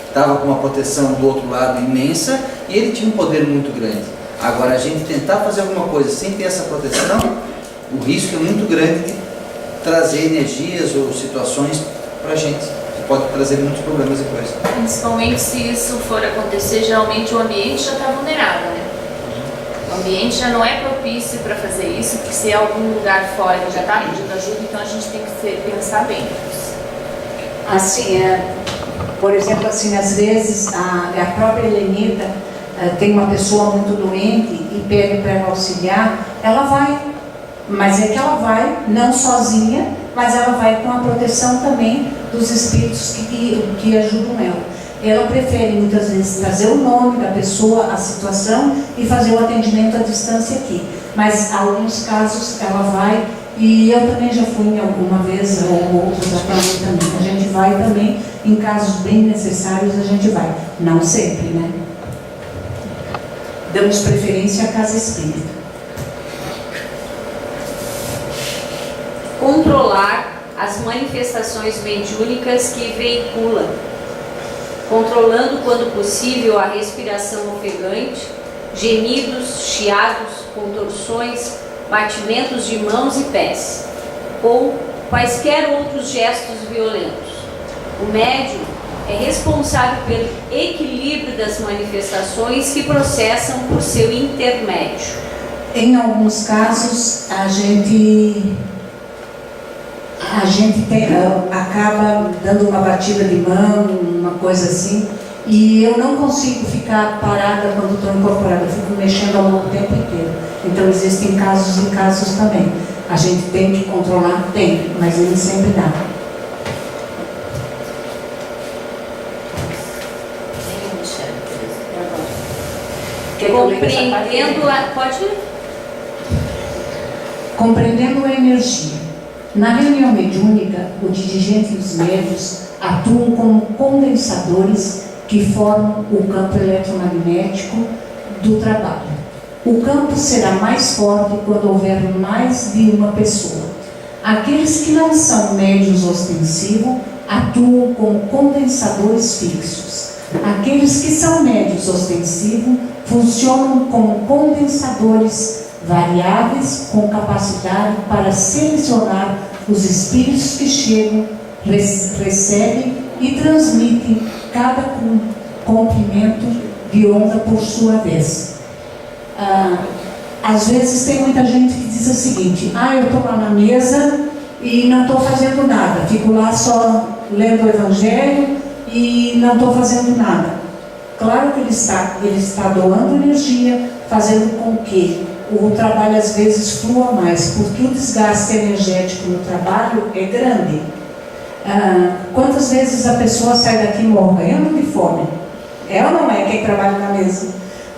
estava com uma proteção do outro lado imensa e ele tinha um poder muito grande. Agora, a gente tentar fazer alguma coisa sem ter essa proteção, o risco é muito grande de trazer energias ou situações para a gente, que pode trazer muitos problemas depois. Principalmente se isso for acontecer, geralmente o ambiente já está vulnerável, né? O ambiente já não é propício para fazer isso, porque se é algum lugar fora que já está pedindo ajuda, então a gente tem que pensar bem. Assim, por exemplo, assim, às vezes a própria Helenita tem uma pessoa muito doente e pede para ela auxiliar, ela vai. Mas é que ela vai, não sozinha, mas ela vai com a proteção também dos espíritos que ajudam ela. Ela prefere muitas vezes trazer o nome da pessoa, a situação e fazer o atendimento à distância aqui. Mas em alguns casos ela vai E eu também já fui alguma vez, ou outras atualmente também. A gente vai também, em casos bem necessários, a gente vai. Não sempre, né? Damos preferência à casa espírita. Controlar as manifestações mediúnicas que veicula, controlando quando possível a respiração ofegante, gemidos, chiados, contorções, batimentos de mãos e pés, ou quaisquer outros gestos violentos. O médium é responsável pelo equilíbrio das manifestações que processam por seu intermédio. Em alguns casos, a gente acaba dando uma batida de mão, uma coisa assim, e eu não consigo ficar parada quando estou incorporada, eu fico mexendo ao longo do tempo inteiro. Então existem casos e casos também. A gente tem que controlar, mas ele sempre dá. Compreendendo a energia. Na reunião mediúnica, o dirigente e os médios atuam como condensadores que formam o campo eletromagnético do trabalho. O campo será mais forte quando houver mais de uma pessoa. Aqueles que não são médios ostensivos atuam como condensadores fixos. Aqueles que são médios ostensivos funcionam como condensadores variáveis com capacidade para selecionar os espíritos que chegam, recebem e transmitem cada comprimento de onda por sua vez. Às vezes tem muita gente que diz o seguinte: eu estou lá na mesa e não estou fazendo nada, fico lá só lendo o Evangelho e não estou fazendo nada. Claro que ele está doando energia, fazendo com que o trabalho às vezes flua mais, porque o desgaste energético no trabalho é grande. Quantas vezes a pessoa sai daqui morrendo de fome? É ou não é quem trabalha na mesa?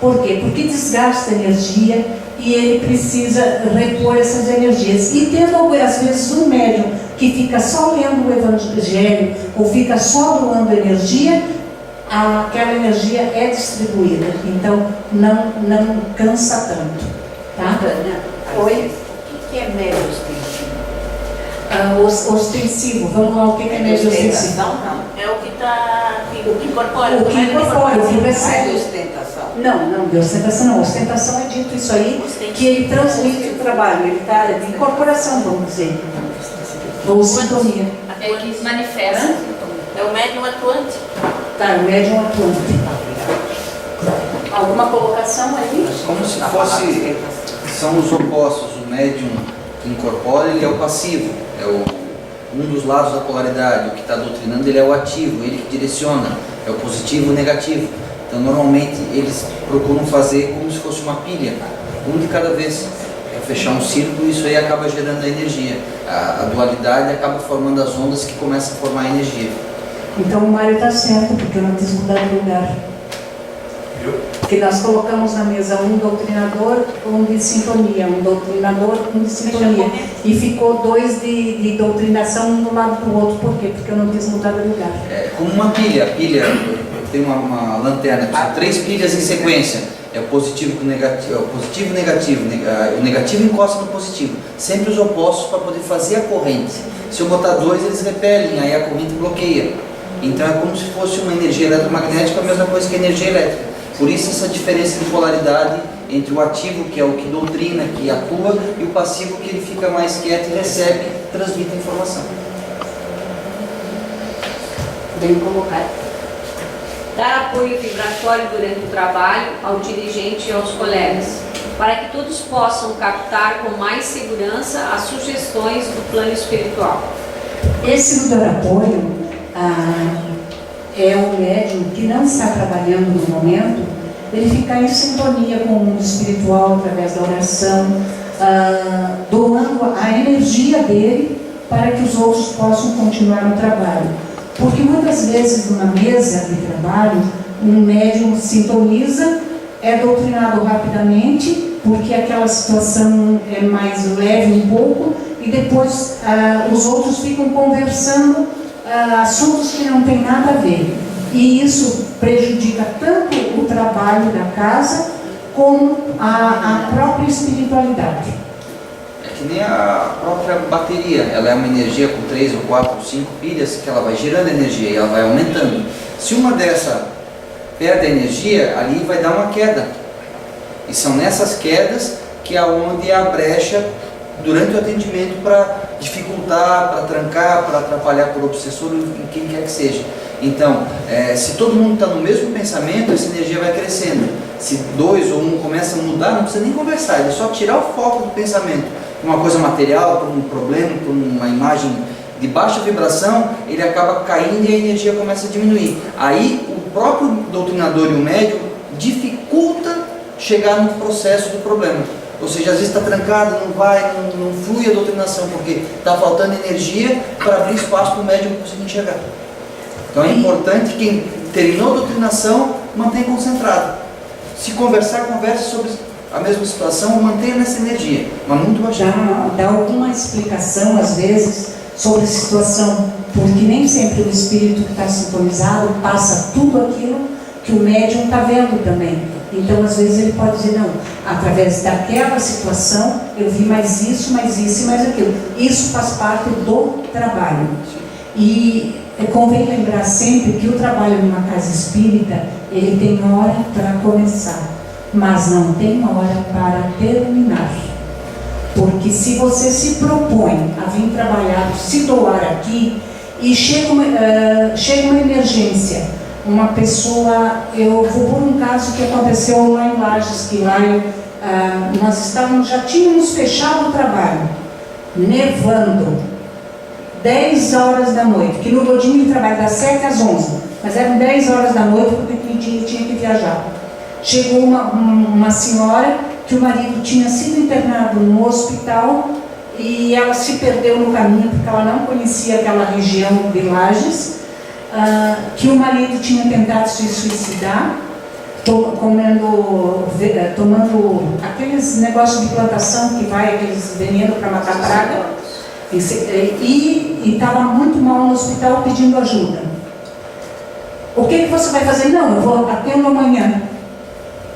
Por quê? Porque desgasta energia e ele precisa repor essas energias. E tendo às vezes um médium que fica só lendo o Evangelho ou fica só doando energia, aquela energia é distribuída. Então não cansa tanto. Tá? Oi? O que é médio ostensivo? Ostensivo, vamos lá, o que é médio ostensivo? Não, é o que está, o que incorpora. O que incorpora, o que recebe. Ostentação. Não, de ostentação não. Ostentação é dito isso aí, que ele transmite o trabalho, ele está de incorporação, vamos dizer. Ou sintonia. É que manifesta. É o médium atuante. Tá, o médium atuante. Alguma colocação aí? Como se fosse, são os opostos. O médium que incorpora, ele é o passivo, um dos lados da polaridade. O que está doutrinando, ele é o ativo, ele que direciona, é o positivo e o negativo. Então normalmente eles procuram fazer como se fosse uma pilha, um de cada vez, fechar um círculo, e isso aí acaba gerando a energia. A dualidade acaba formando as ondas que começam a formar a energia. Então o Mário está certo, porque eu não quis mudar de lugar. Porque nós colocamos na mesa um doutrinador, um de sintonia, um doutrinador, um de sintonia. E ficou dois de doutrinação um do lado do outro. Por quê? Porque eu não quis mudar de lugar. É como uma pilha. A pilha tem uma lanterna, são 3 pilhas em sequência. É o positivo com o negativo, é o positivo e o negativo. O negativo encosta no positivo. Sempre os opostos para poder fazer a corrente. Se eu botar 2, eles repelem, aí a corrente bloqueia. Então é como se fosse uma energia eletromagnética, a mesma coisa que a energia elétrica. Por isso essa diferença de polaridade entre o ativo, que é o que doutrina, que atua, e o passivo, que ele fica mais quieto e recebe, transmite a informação. Bem colocado. Dar apoio vibratório durante o trabalho ao dirigente e aos colegas, para que todos possam captar com mais segurança as sugestões do plano espiritual. Esse dar apoio é o médium que não está trabalhando no momento, ele ficar em sintonia com o mundo espiritual através da oração, doando a energia dele para que os outros possam continuar no trabalho. Porque muitas vezes numa mesa de trabalho, um médium sintoniza, é doutrinado rapidamente, porque aquela situação é mais leve um pouco, e e depois os outros ficam conversando assuntos que não tem nada a ver. E isso prejudica tanto o trabalho da casa como a própria espiritualidade. É que nem a própria bateria, ela é uma energia com 3 ou 4 ou 5 pilhas que ela vai gerando energia e ela vai aumentando. Se uma dessa perde a energia, ali vai dar uma queda. E são nessas quedas que é onde há brecha durante o atendimento para dificultar, para trancar, para atrapalhar por obsessor, quem quer que seja. Então, se todo mundo está no mesmo pensamento, essa energia vai crescendo. Se 2 ou 1 começa a mudar, não precisa nem conversar, é só tirar o foco do pensamento. Uma coisa material, por um problema, por uma imagem de baixa vibração, ele acaba caindo e a energia começa a diminuir. Aí o próprio doutrinador e o médium dificulta chegar no processo do problema. Ou seja, às vezes está trancado, não flui a doutrinação, porque está faltando energia para abrir espaço para o médium conseguir enxergar. Então é importante que quem terminou a doutrinação mantenha concentrado. Se conversar, converse sobre a mesma situação, mantenha nessa energia, mas muito baixinho. Dá alguma explicação, às vezes, sobre a situação, porque nem sempre o espírito que está sintonizado passa tudo aquilo que o médium está vendo também. Então, às vezes, ele pode dizer, não, através daquela situação, eu vi mais isso, mais isso e mais aquilo. Isso faz parte do trabalho. E convém lembrar sempre que o trabalho numa casa espírita, ele tem hora para começar, mas não tem hora para terminar. Porque se você se propõe a vir trabalhar, se doar aqui, e chega uma emergência, uma pessoa, eu vou por um caso que aconteceu lá em Lages, que lá nós já tínhamos fechado o trabalho, nevando, 10 horas da noite, que no Godinho ele trabalha das 7 às 11, mas eram 10 horas da noite porque ele tinha que viajar. Chegou uma senhora que o marido tinha sido internado no hospital e ela se perdeu no caminho porque ela não conhecia aquela região de Lages, que o marido tinha tentado se suicidar, tomando aqueles negócios de plantação que vai, aqueles veneno para matar praga, e estava muito mal no hospital pedindo ajuda. O que você vai fazer? Não, eu vou atendo amanhã.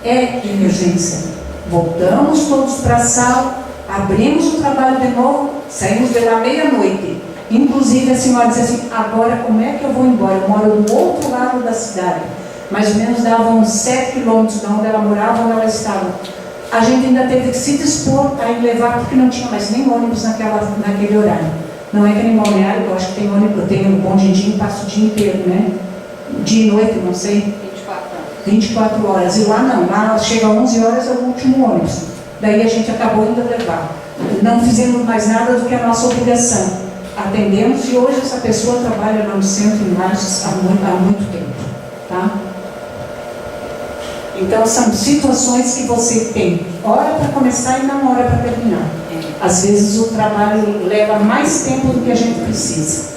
É emergência. Voltamos todos para a sala, abrimos o trabalho de novo, saímos de lá meia-noite. Inclusive a senhora disse assim, agora como é que eu vou embora? Eu moro do outro lado da cidade. Mais ou menos dava uns 7 quilômetros de onde ela morava, onde ela estava. A gente ainda teve que se dispor a ir levar, porque não tinha mais nem ônibus naquele horário. Não é que nem balneário, eu acho que tem ônibus, eu tenho um bom dia, passo o dia inteiro, né? Dia e noite, não sei. 24 horas. E lá não, lá chega 11 horas é o último ônibus. Daí a gente acabou indo levar. Não fizemos mais nada do que a nossa obrigação. Atendemos e hoje essa pessoa trabalha lá no centro em Lages há muito tempo. Tá? Então são situações que você tem hora para começar e não hora para terminar. Às vezes o trabalho leva mais tempo do que a gente precisa.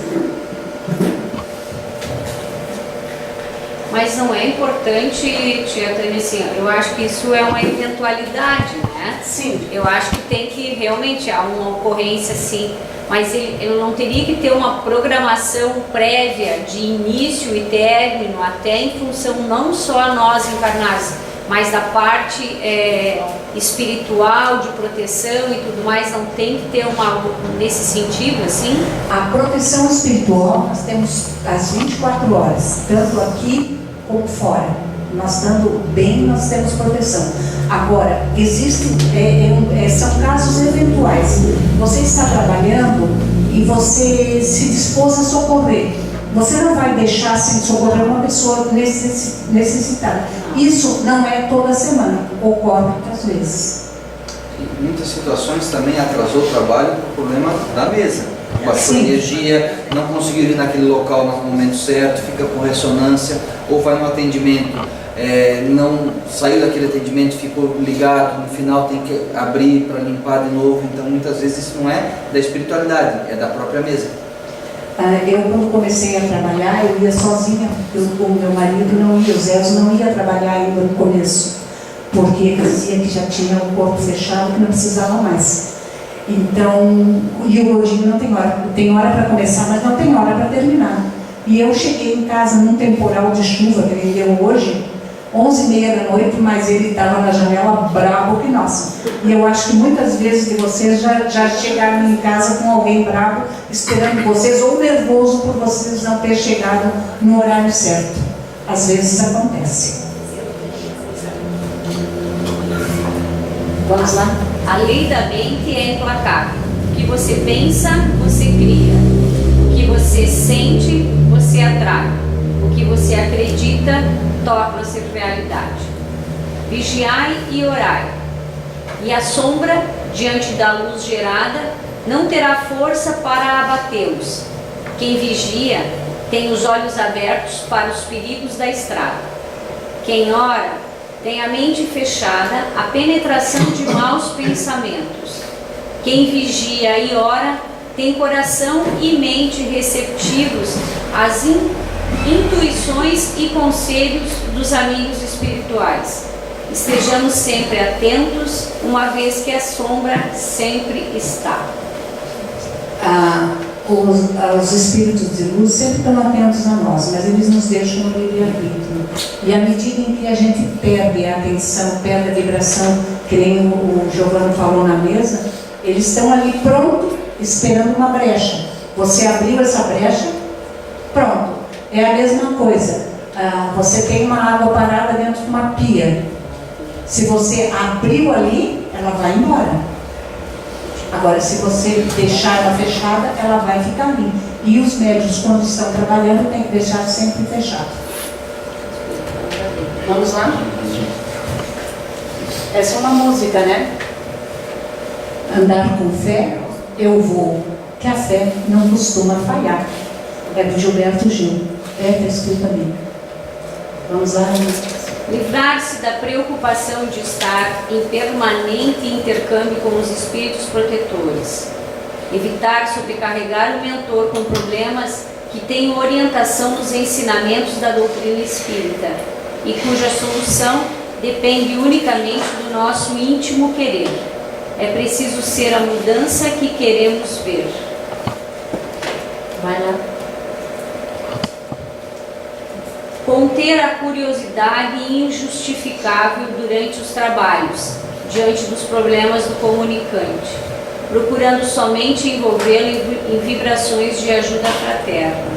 Mas não é importante, tia Tânia, assim, eu acho que isso é uma eventualidade, né? Sim. Eu acho que tem que realmente há uma ocorrência assim, mas ele não teria que ter uma programação prévia de início e término, até em função não só a nós encarnados, mas da parte espiritual, de proteção e tudo mais, não tem que ter nesse sentido, assim? A proteção espiritual, nós temos as 24 horas, tanto aqui como fora. Nós estando bem, nós temos proteção. Agora, existem, são casos eventuais. Você está trabalhando e você se dispôs a socorrer. Você não vai deixar sem socorrer uma pessoa necessitada. Isso não é toda semana, ocorre muitas vezes. Em muitas situações também atrasou o trabalho por problema da mesa. Baixou energia, não conseguiu ir naquele local no momento certo, fica com ressonância, ou vai no atendimento, não saiu daquele atendimento, ficou ligado, no final tem que abrir para limpar de novo. Então muitas vezes isso não é da espiritualidade, é da própria mesa. Eu quando comecei a trabalhar, eu ia sozinha, o meu marido não ia, o Zé não ia trabalhar ainda no começo, porque ele dizia que já tinha o corpo fechado, que não precisava mais. Então, e o Godinho não tem hora. Tem hora para começar, mas não tem hora para terminar. E eu cheguei em casa num temporal de chuva que ele deu hoje, 11h30 da noite, mas ele estava na janela bravo que nossa. E eu acho que muitas vezes de vocês já chegaram em casa com alguém bravo esperando vocês, ou nervoso por vocês não ter chegado no horário certo. Às vezes acontece. Vamos lá? A lei da mente é implacável. O que você pensa, você cria. O que você sente, você atrai. O que você acredita, torna-se realidade. Vigiai e orai. E a sombra, diante da luz gerada, não terá força para abatê-los. Quem vigia tem os olhos abertos para os perigos da estrada. Quem ora tem a mente fechada à penetração de maus pensamentos. Quem vigia e ora tem coração e mente receptivos às intuições e conselhos dos amigos espirituais. Estejamos sempre atentos, uma vez que a sombra sempre está. Os espíritos de luz sempre estão atentos a nós, mas eles nos deixam no livre-arbítrio. E à medida em que a gente perde a atenção, perde a vibração, que nem o Giovanni falou na mesa, eles estão ali pronto, esperando uma brecha. Você abriu essa brecha, pronto. É a mesma coisa. Você tem uma água parada dentro de uma pia. Se você abriu ali, ela vai embora. Agora, se você deixar ela fechada, ela vai ficar ali. E os médios, quando estão trabalhando, tem que deixar sempre fechado. Vamos lá? Essa é uma música, né? Andar com fé, eu vou, que a fé não costuma falhar. É do Gilberto Gil. Está escrito ali. Vamos lá? Livrar-se da preocupação de estar em permanente intercâmbio com os espíritos protetores. Evitar sobrecarregar o mentor com problemas que têm orientação dos ensinamentos da doutrina espírita e cuja solução depende unicamente do nosso íntimo querer. É preciso ser a mudança que queremos ver. Vai lá. Conter a curiosidade injustificável durante os trabalhos, diante dos problemas do comunicante, procurando somente envolvê-lo em vibrações de ajuda fraterna.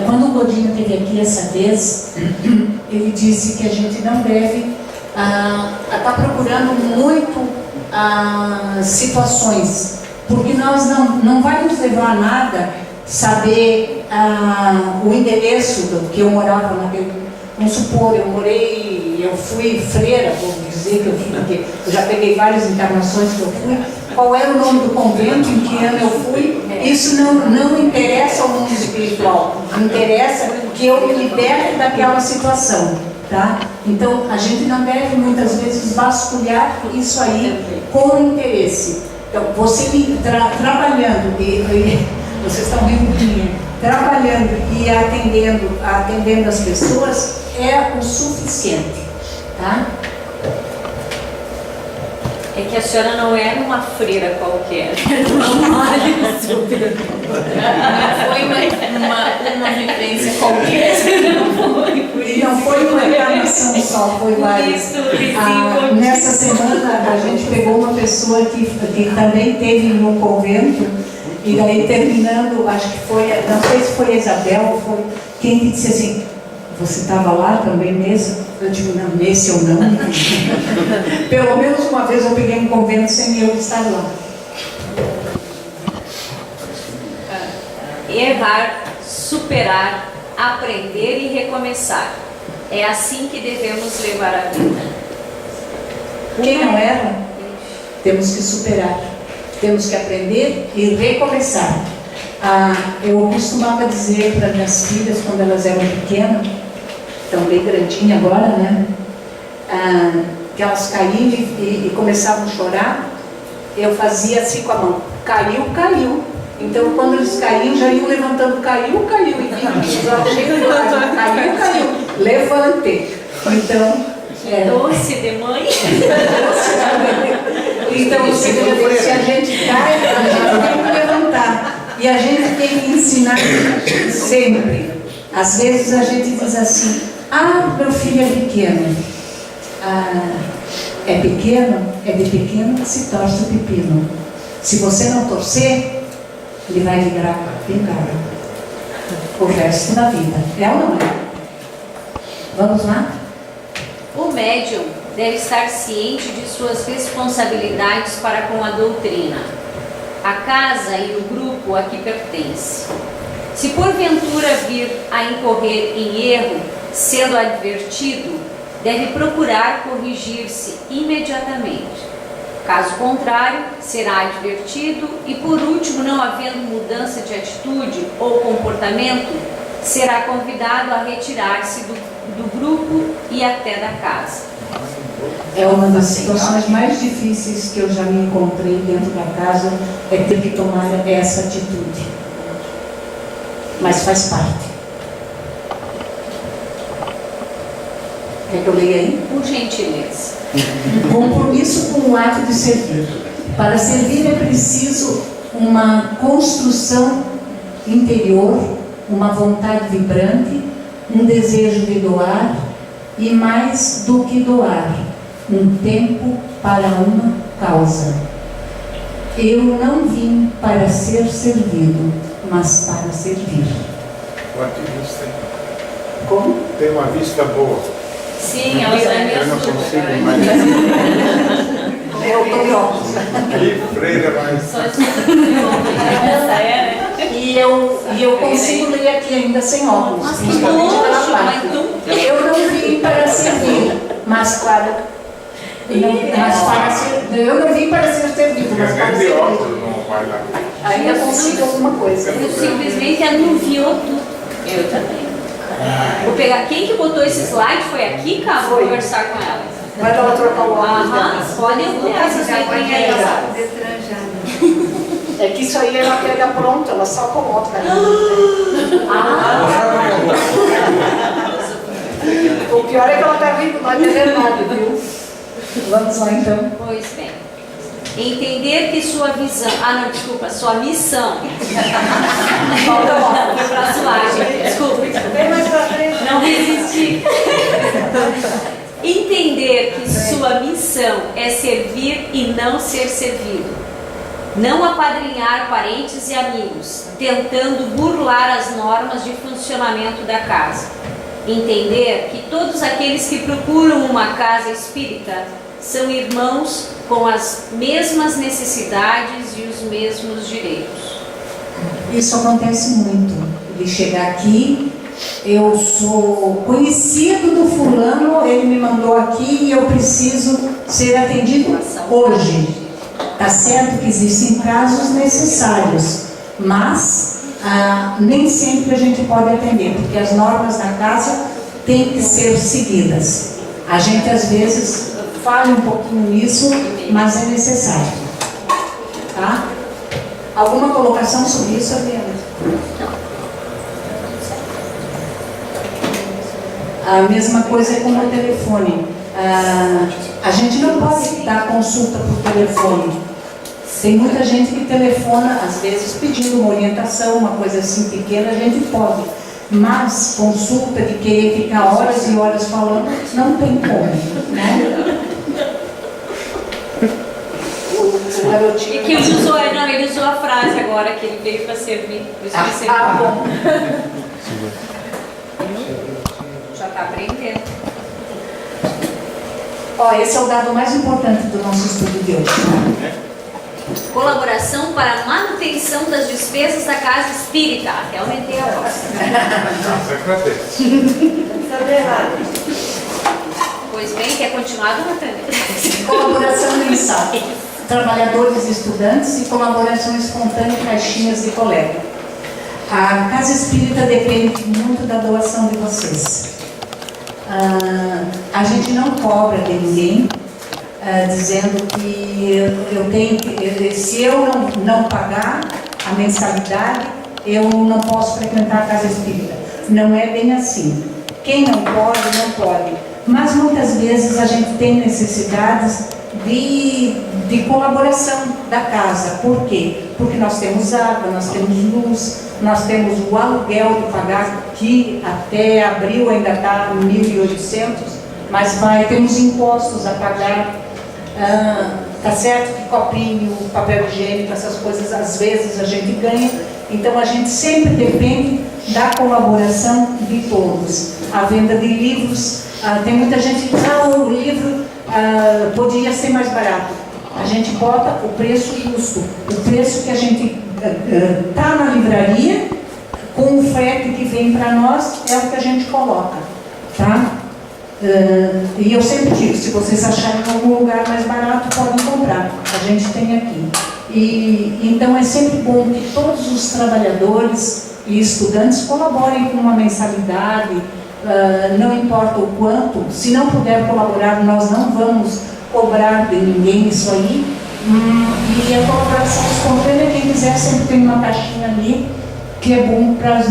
Quando o Godinho esteve aqui essa vez, ele disse que a gente não deve estar procurando muito situações, porque nós não vai nos levar a nada saber o endereço que eu morava naquele. Vamos supor, eu fui freira, vou dizer que eu fui, porque eu já peguei várias encarnações que eu fui. Qual era o nome do convento, em que ano eu fui? Isso não interessa ao mundo espiritual, interessa que eu me liberte daquela situação, tá? Então a gente não deve muitas vezes vasculhar isso aí com interesse. Então você trabalhando vocês estão rindo de mim, trabalhando e atendendo as pessoas é o suficiente, tá? É que a senhora não era uma freira qualquer. Não foi uma vivência qualquer. E não foi uma encarnação só, foi várias. Nessa semana a gente pegou uma pessoa que também teve no convento. E daí terminando, acho que foi, não sei se foi a Isabel ou foi quem que disse assim, você estava lá também nesse? Eu digo, não, nesse ou não. Pelo menos uma vez eu peguei um convento sem eu estar lá. Errar, superar, aprender e recomeçar. É assim que devemos levar a vida. Quem não erra, temos que superar. Temos que aprender e recomeçar. Eu costumava dizer para minhas filhas, quando elas eram pequenas, estão bem grandinhas agora, né? Que elas caíam e começavam a chorar, eu fazia assim com a mão, caiu, caiu. Então quando eles caíam, já iam levantando, caiu, caiu, e caiu, caiu, levante. Então, doce de mãe. Então, você vê, se a gente cai, a gente tem que levantar. E a gente tem que ensinar sempre. Às vezes a gente diz assim, meu filho é pequeno. É pequeno? É de pequeno que se torce o pepino. Se você não torcer, ele vai virar pingado o resto da vida. É ou não é? Vamos lá? O médium deve estar ciente de suas responsabilidades para com a doutrina, a casa e o grupo a que pertence. Se porventura vir a incorrer em erro, sendo advertido, deve procurar corrigir-se imediatamente. Caso contrário, será advertido e, por último, não havendo mudança de atitude ou comportamento, será convidado a retirar-se do grupo e até da casa. É uma das situações mais difíceis que eu já me encontrei dentro da casa, é ter que tomar essa atitude. Mas faz parte. Quer que eu leia aí? Por gentileza. Compromisso com o ato de servir. Para servir é preciso uma construção interior, uma vontade vibrante, um desejo de doar e, mais do que doar, um tempo para uma causa. Eu não vim para ser servido, mas para servir. Quanto vista, hein? Como? Tem uma vista boa. Sim, ela sai Eu não mesmo. consigo mais. Eu estou de óculos. Que freira mais. Só essa é, né? E eu consigo ler aqui ainda sem óculos. Mas que principalmente pela nojo, placa. mas tu... Eu não vim para servir, mas para... eu não vim para ser servido, mas para Nem de servir. óculos não vai lá. Ainda consigo alguma coisa. Eu simplesmente anuviou tudo. Eu também. Vou pegar quem que botou esse slide, foi aqui, cara? Vou Foi. conversar com ela. Vai dar trocar o óculos. Aham, podem ampliar essas letrinhas aí. É que isso aí ela pega pronto, ela só coloca. O pior é que ela está vindo, não vai ter nada, viu? Vamos lá então. Pois bem. Entender que sua visão... não, desculpa, sua missão... Falta ó, foi pra slide. Desculpa. Vem mais pra frente. Não resisti. Entender que sua missão é servir e não ser servido. Não apadrinhar parentes e amigos, tentando burlar as normas de funcionamento da casa. Entender que todos aqueles que procuram uma casa espírita são irmãos com as mesmas necessidades e os mesmos direitos. Isso acontece muito. De chegar aqui, eu sou conhecido do fulano, ele me mandou aqui e eu preciso ser atendido hoje. Tá certo que existem casos necessários, mas nem sempre a gente pode atender, porque as normas da casa têm que ser seguidas. A gente às vezes falha um pouquinho nisso, mas é necessário. Tá? Alguma colocação sobre isso, Adriana? A mesma coisa é com o telefone. A gente não pode dar consulta por telefone. Tem muita gente que telefona, às vezes pedindo uma orientação, uma coisa assim pequena, a gente pode. Mas consulta de querer ficar horas e horas falando, não tem como, né? O garotinho... E que ele usou, ele usou a frase agora, que ele veio para servir. Por isso que ele bom. já está aprendendo. Esse é o dado mais importante do nosso estudo de hoje. Colaboração para a manutenção das despesas da casa espírita. Até aumentei a voz. Nossa, agradece. Pois bem, quer continuar, dona Tânia? Colaboração mensal. Trabalhadores e estudantes e colaboração espontânea em caixinhas de coleta. A casa espírita depende muito da doação de vocês. A gente não cobra de ninguém, dizendo que eu tenho que, se eu não pagar a mensalidade, eu não posso frequentar a casa espírita. Não é bem assim. Quem não pode, não pode. Mas muitas vezes a gente tem necessidades de colaboração da casa. Por quê? Porque nós temos água, nós temos luz, nós temos o aluguel de pagar, que até abril ainda está 1.800, mas temos impostos a pagar, tá certo que copinho, papel higiênico, essas coisas às vezes a gente ganha, então a gente sempre depende da colaboração de todos. A venda de livros, tem muita gente que diz, o livro poderia ser mais barato. A gente bota o preço justo, o preço que a gente está na livraria, com o frete que vem para nós, é o que a gente coloca, tá? E eu sempre digo, se vocês acharem algum lugar mais barato, podem comprar, a gente tem aqui. Então é sempre bom que todos os trabalhadores e estudantes colaborem com uma mensalidade, não importa o quanto, se não puder colaborar, nós não vamos cobrar de ninguém isso aí, e a colaboração espontânea, quem quiser, sempre tem uma caixinha ali, que é bom para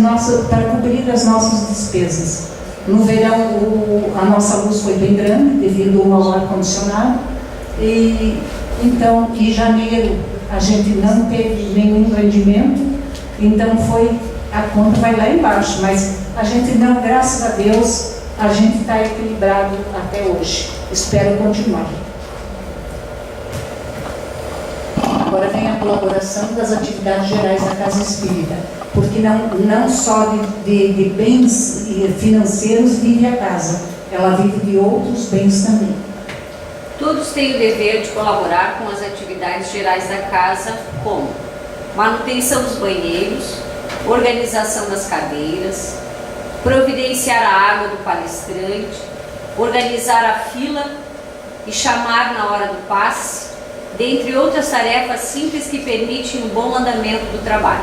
cobrir as nossas despesas. No verão, a nossa luz foi bem grande, devido ao ar-condicionado, então, em janeiro, a gente não teve nenhum rendimento, então a conta vai lá embaixo, mas a gente não, graças a Deus, a gente está equilibrado até hoje. Espero continuar. Agora vem a colaboração das atividades gerais da Casa Espírita, porque não só de bens financeiros vive a casa, ela vive de outros bens também. Todos têm o dever de colaborar com as atividades gerais da casa, como manutenção dos banheiros, organização das cadeiras, providenciar a água do palestrante, organizar a fila e chamar na hora do passe, dentre outras tarefas simples que permitem o bom andamento do trabalho.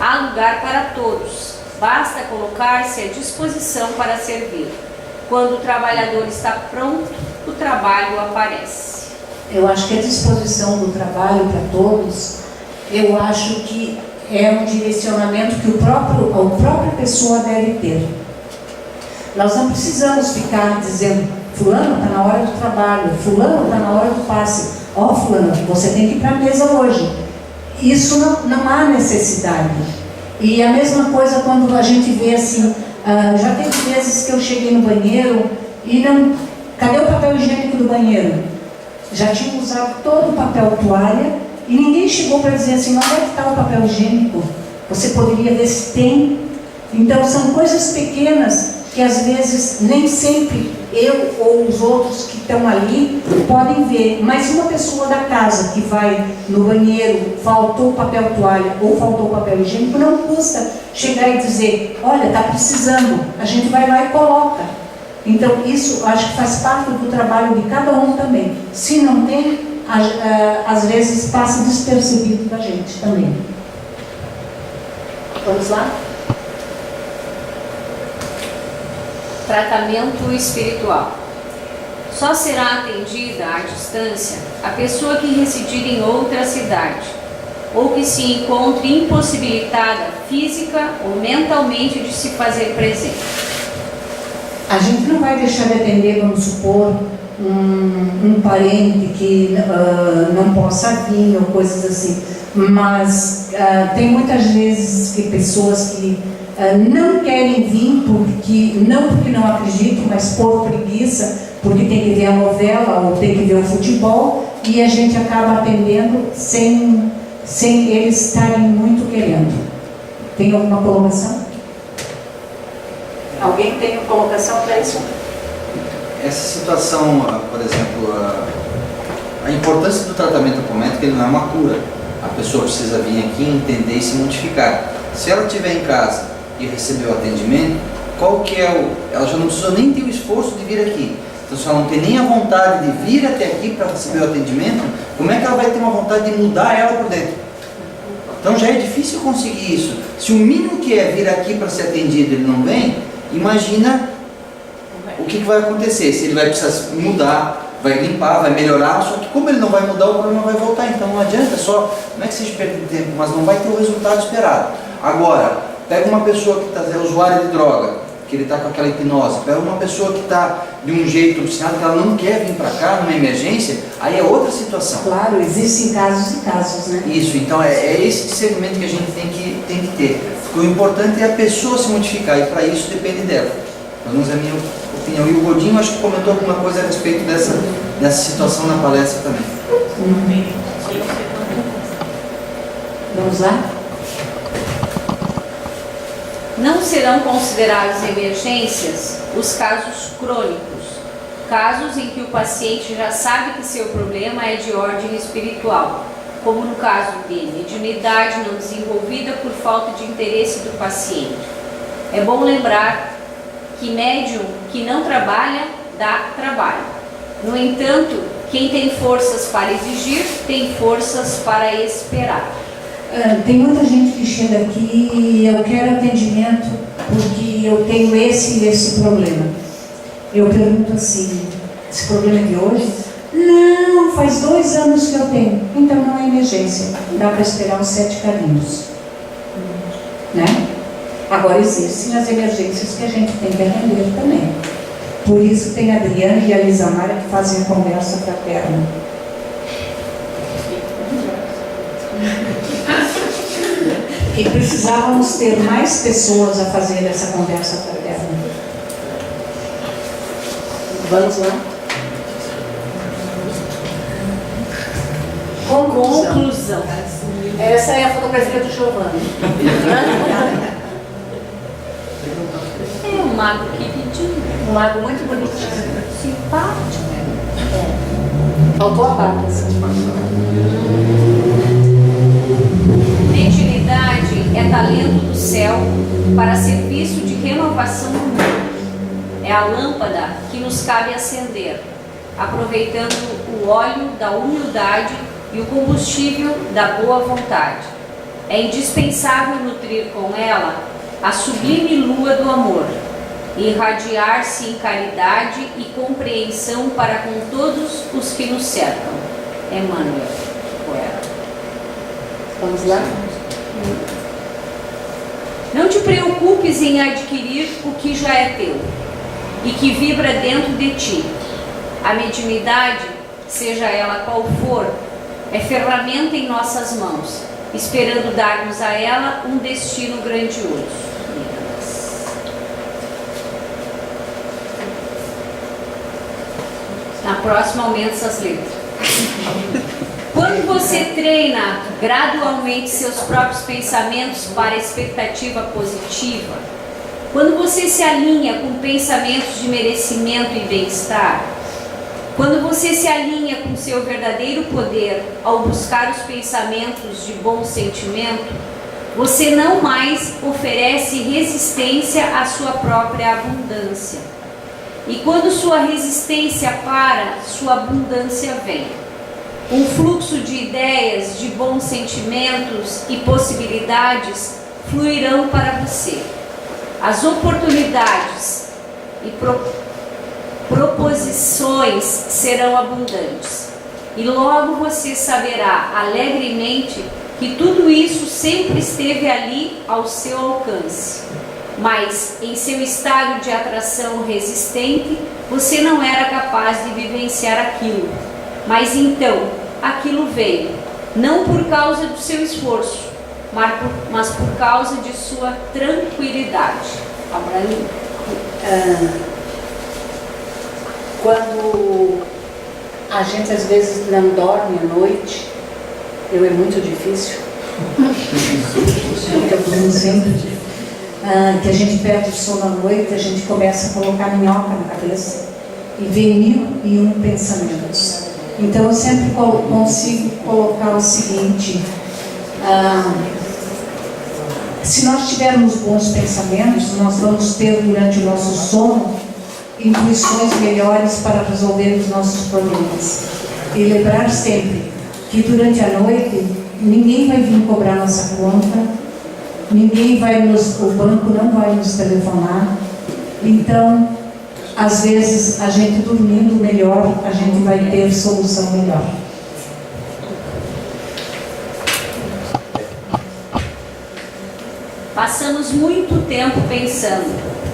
Há lugar para todos, basta colocar-se à disposição para servir. Quando o trabalhador está pronto, o trabalho aparece. Eu acho que a disposição do trabalho para todos, eu acho que é um direcionamento que a própria pessoa deve ter. Nós não precisamos ficar dizendo, fulano está na hora do trabalho, fulano está na hora do passe, fulano, você tem que ir para a mesa hoje. Isso não há necessidade. E a mesma coisa quando a gente vê assim, já teve vezes que eu cheguei no banheiro e cadê o papel higiênico do banheiro? Já tinha usado todo o papel toalha e ninguém chegou para dizer assim, onde é que está o papel higiênico? Você poderia ver se tem. Então são coisas pequenas que às vezes nem sempre eu ou os outros que estão ali podem ver, mas uma pessoa da casa que vai no banheiro, faltou papel toalha ou faltou papel higiênico, não custa chegar e dizer, olha, está precisando, a gente vai lá e coloca. Então isso acho que faz parte do trabalho de cada um também. Se não tem, às vezes passa despercebido da gente também. Vamos lá? Tratamento espiritual. Só será atendida à distância a pessoa que residir em outra cidade ou que se encontre impossibilitada física ou mentalmente de se fazer presente. A gente não vai deixar de atender, vamos supor, um parente que não possa vir ou coisas assim, mas tem muitas vezes que pessoas que não querem vir não porque não acreditam, mas por preguiça, porque tem que ver a novela ou tem que ver o futebol, e a gente acaba atendendo sem eles estarem muito querendo. Tem alguma colocação? Alguém tem uma colocação para isso? Essa situação, por exemplo, a importância do tratamento apométrico, ele não é uma cura. A pessoa precisa vir aqui, entender e se modificar. Se ela estiver em casa e receber o atendimento, qual que é ela já não precisa nem ter o esforço de vir aqui. Então, se ela não tem nem a vontade de vir até aqui para receber o atendimento, como é que ela vai ter uma vontade de mudar ela por dentro? Então já é difícil conseguir isso. Se o mínimo que é vir aqui para ser atendido ele não vem, imagina o que vai acontecer. Se ele vai precisar mudar, vai limpar, vai melhorar, só que como ele não vai mudar, o problema vai voltar. Então não adianta só, não é que seja perder tempo, mas não vai ter o resultado esperado. Agora, pega uma pessoa que está usuária de droga, que ele está com aquela hipnose. Para uma pessoa que está de um jeito obstinado, que ela não quer vir para cá numa emergência, aí é outra situação. Claro, existem casos e casos, né? Isso, então é esse discernimento que a gente tem que ter. Porque o importante é a pessoa se modificar, e para isso depende dela. Pelo menos é a minha opinião. E o Godinho acho que comentou alguma coisa a respeito dessa situação na palestra também. Vamos lá? Não serão considerados emergências os casos crônicos, casos em que o paciente já sabe que seu problema é de ordem espiritual, como no caso de mediunidade não desenvolvida por falta de interesse do paciente. É bom lembrar que médium que não trabalha, dá trabalho. No entanto, quem tem forças para exigir, tem forças para esperar. Tem muita gente que chega aqui e eu quero atendimento porque eu tenho esse e esse problema. Eu pergunto assim, esse problema é de hoje? Não, faz 2 anos que eu tenho. Então não é emergência, dá para esperar uns 7 caminhos. Né? Agora existem as emergências que a gente tem que atender também. Por isso tem a Adriana e a Lisamara que fazem a conversa fraterna. E precisávamos ter mais pessoas a fazer essa conversa fraterna. Vamos lá? Conclusão. Essa é a fotografia do Giovanni. É um mago queridinho. Um mago muito bonito. Simpático. Faltou a barba. Mediunidade é talento do céu para serviço de renovação do mundo. É a lâmpada que nos cabe acender, aproveitando o óleo da humildade e o combustível da boa vontade. É indispensável nutrir com ela a sublime lua do amor, e irradiar-se em caridade e compreensão para com todos os que nos cercam. Emmanuel, poeta. Vamos lá? Não te preocupes em adquirir o que já é teu e que vibra dentro de ti. A mediunidade, seja ela qual for, é ferramenta em nossas mãos, esperando darmos a ela um destino grandioso. Na próxima, aumenta essas letras. Quando você treina gradualmente seus próprios pensamentos para a expectativa positiva, quando você se alinha com pensamentos de merecimento e bem-estar, quando você se alinha com seu verdadeiro poder ao buscar os pensamentos de bom sentimento, você não mais oferece resistência à sua própria abundância. E quando sua resistência para, sua abundância vem. Um fluxo de ideias, de bons sentimentos e possibilidades fluirão para você. As oportunidades e proposições serão abundantes. E logo você saberá alegremente que tudo isso sempre esteve ali ao seu alcance. Mas em seu estado de atração resistente, você não era capaz de vivenciar aquilo. Mas então, aquilo veio, não por causa do seu esforço, mas por causa de sua tranquilidade. Abraão, quando a gente às vezes não dorme à noite, é muito difícil. Eu durmo sempre. Que a gente perde o sono à noite, a gente começa a colocar minhoca na cabeça e vem 1001 pensamentos. Então eu sempre consigo colocar o seguinte: se nós tivermos bons pensamentos, nós vamos ter durante o nosso sono intuições melhores para resolver os nossos problemas. E lembrar sempre que durante a noite ninguém vai vir cobrar nossa conta, ninguém vai o banco não vai nos telefonar. Então, às vezes, a gente dormindo melhor, a gente vai ter solução melhor. passamos muito tempo pensando: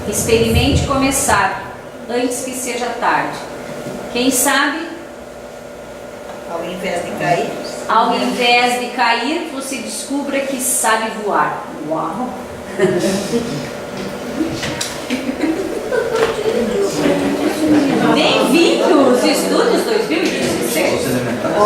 Experimente começar antes que seja tarde. Quem sabe, ao invés de cair, você descubra que sabe voar. Uau! Bem-vindos, Estudos 2016.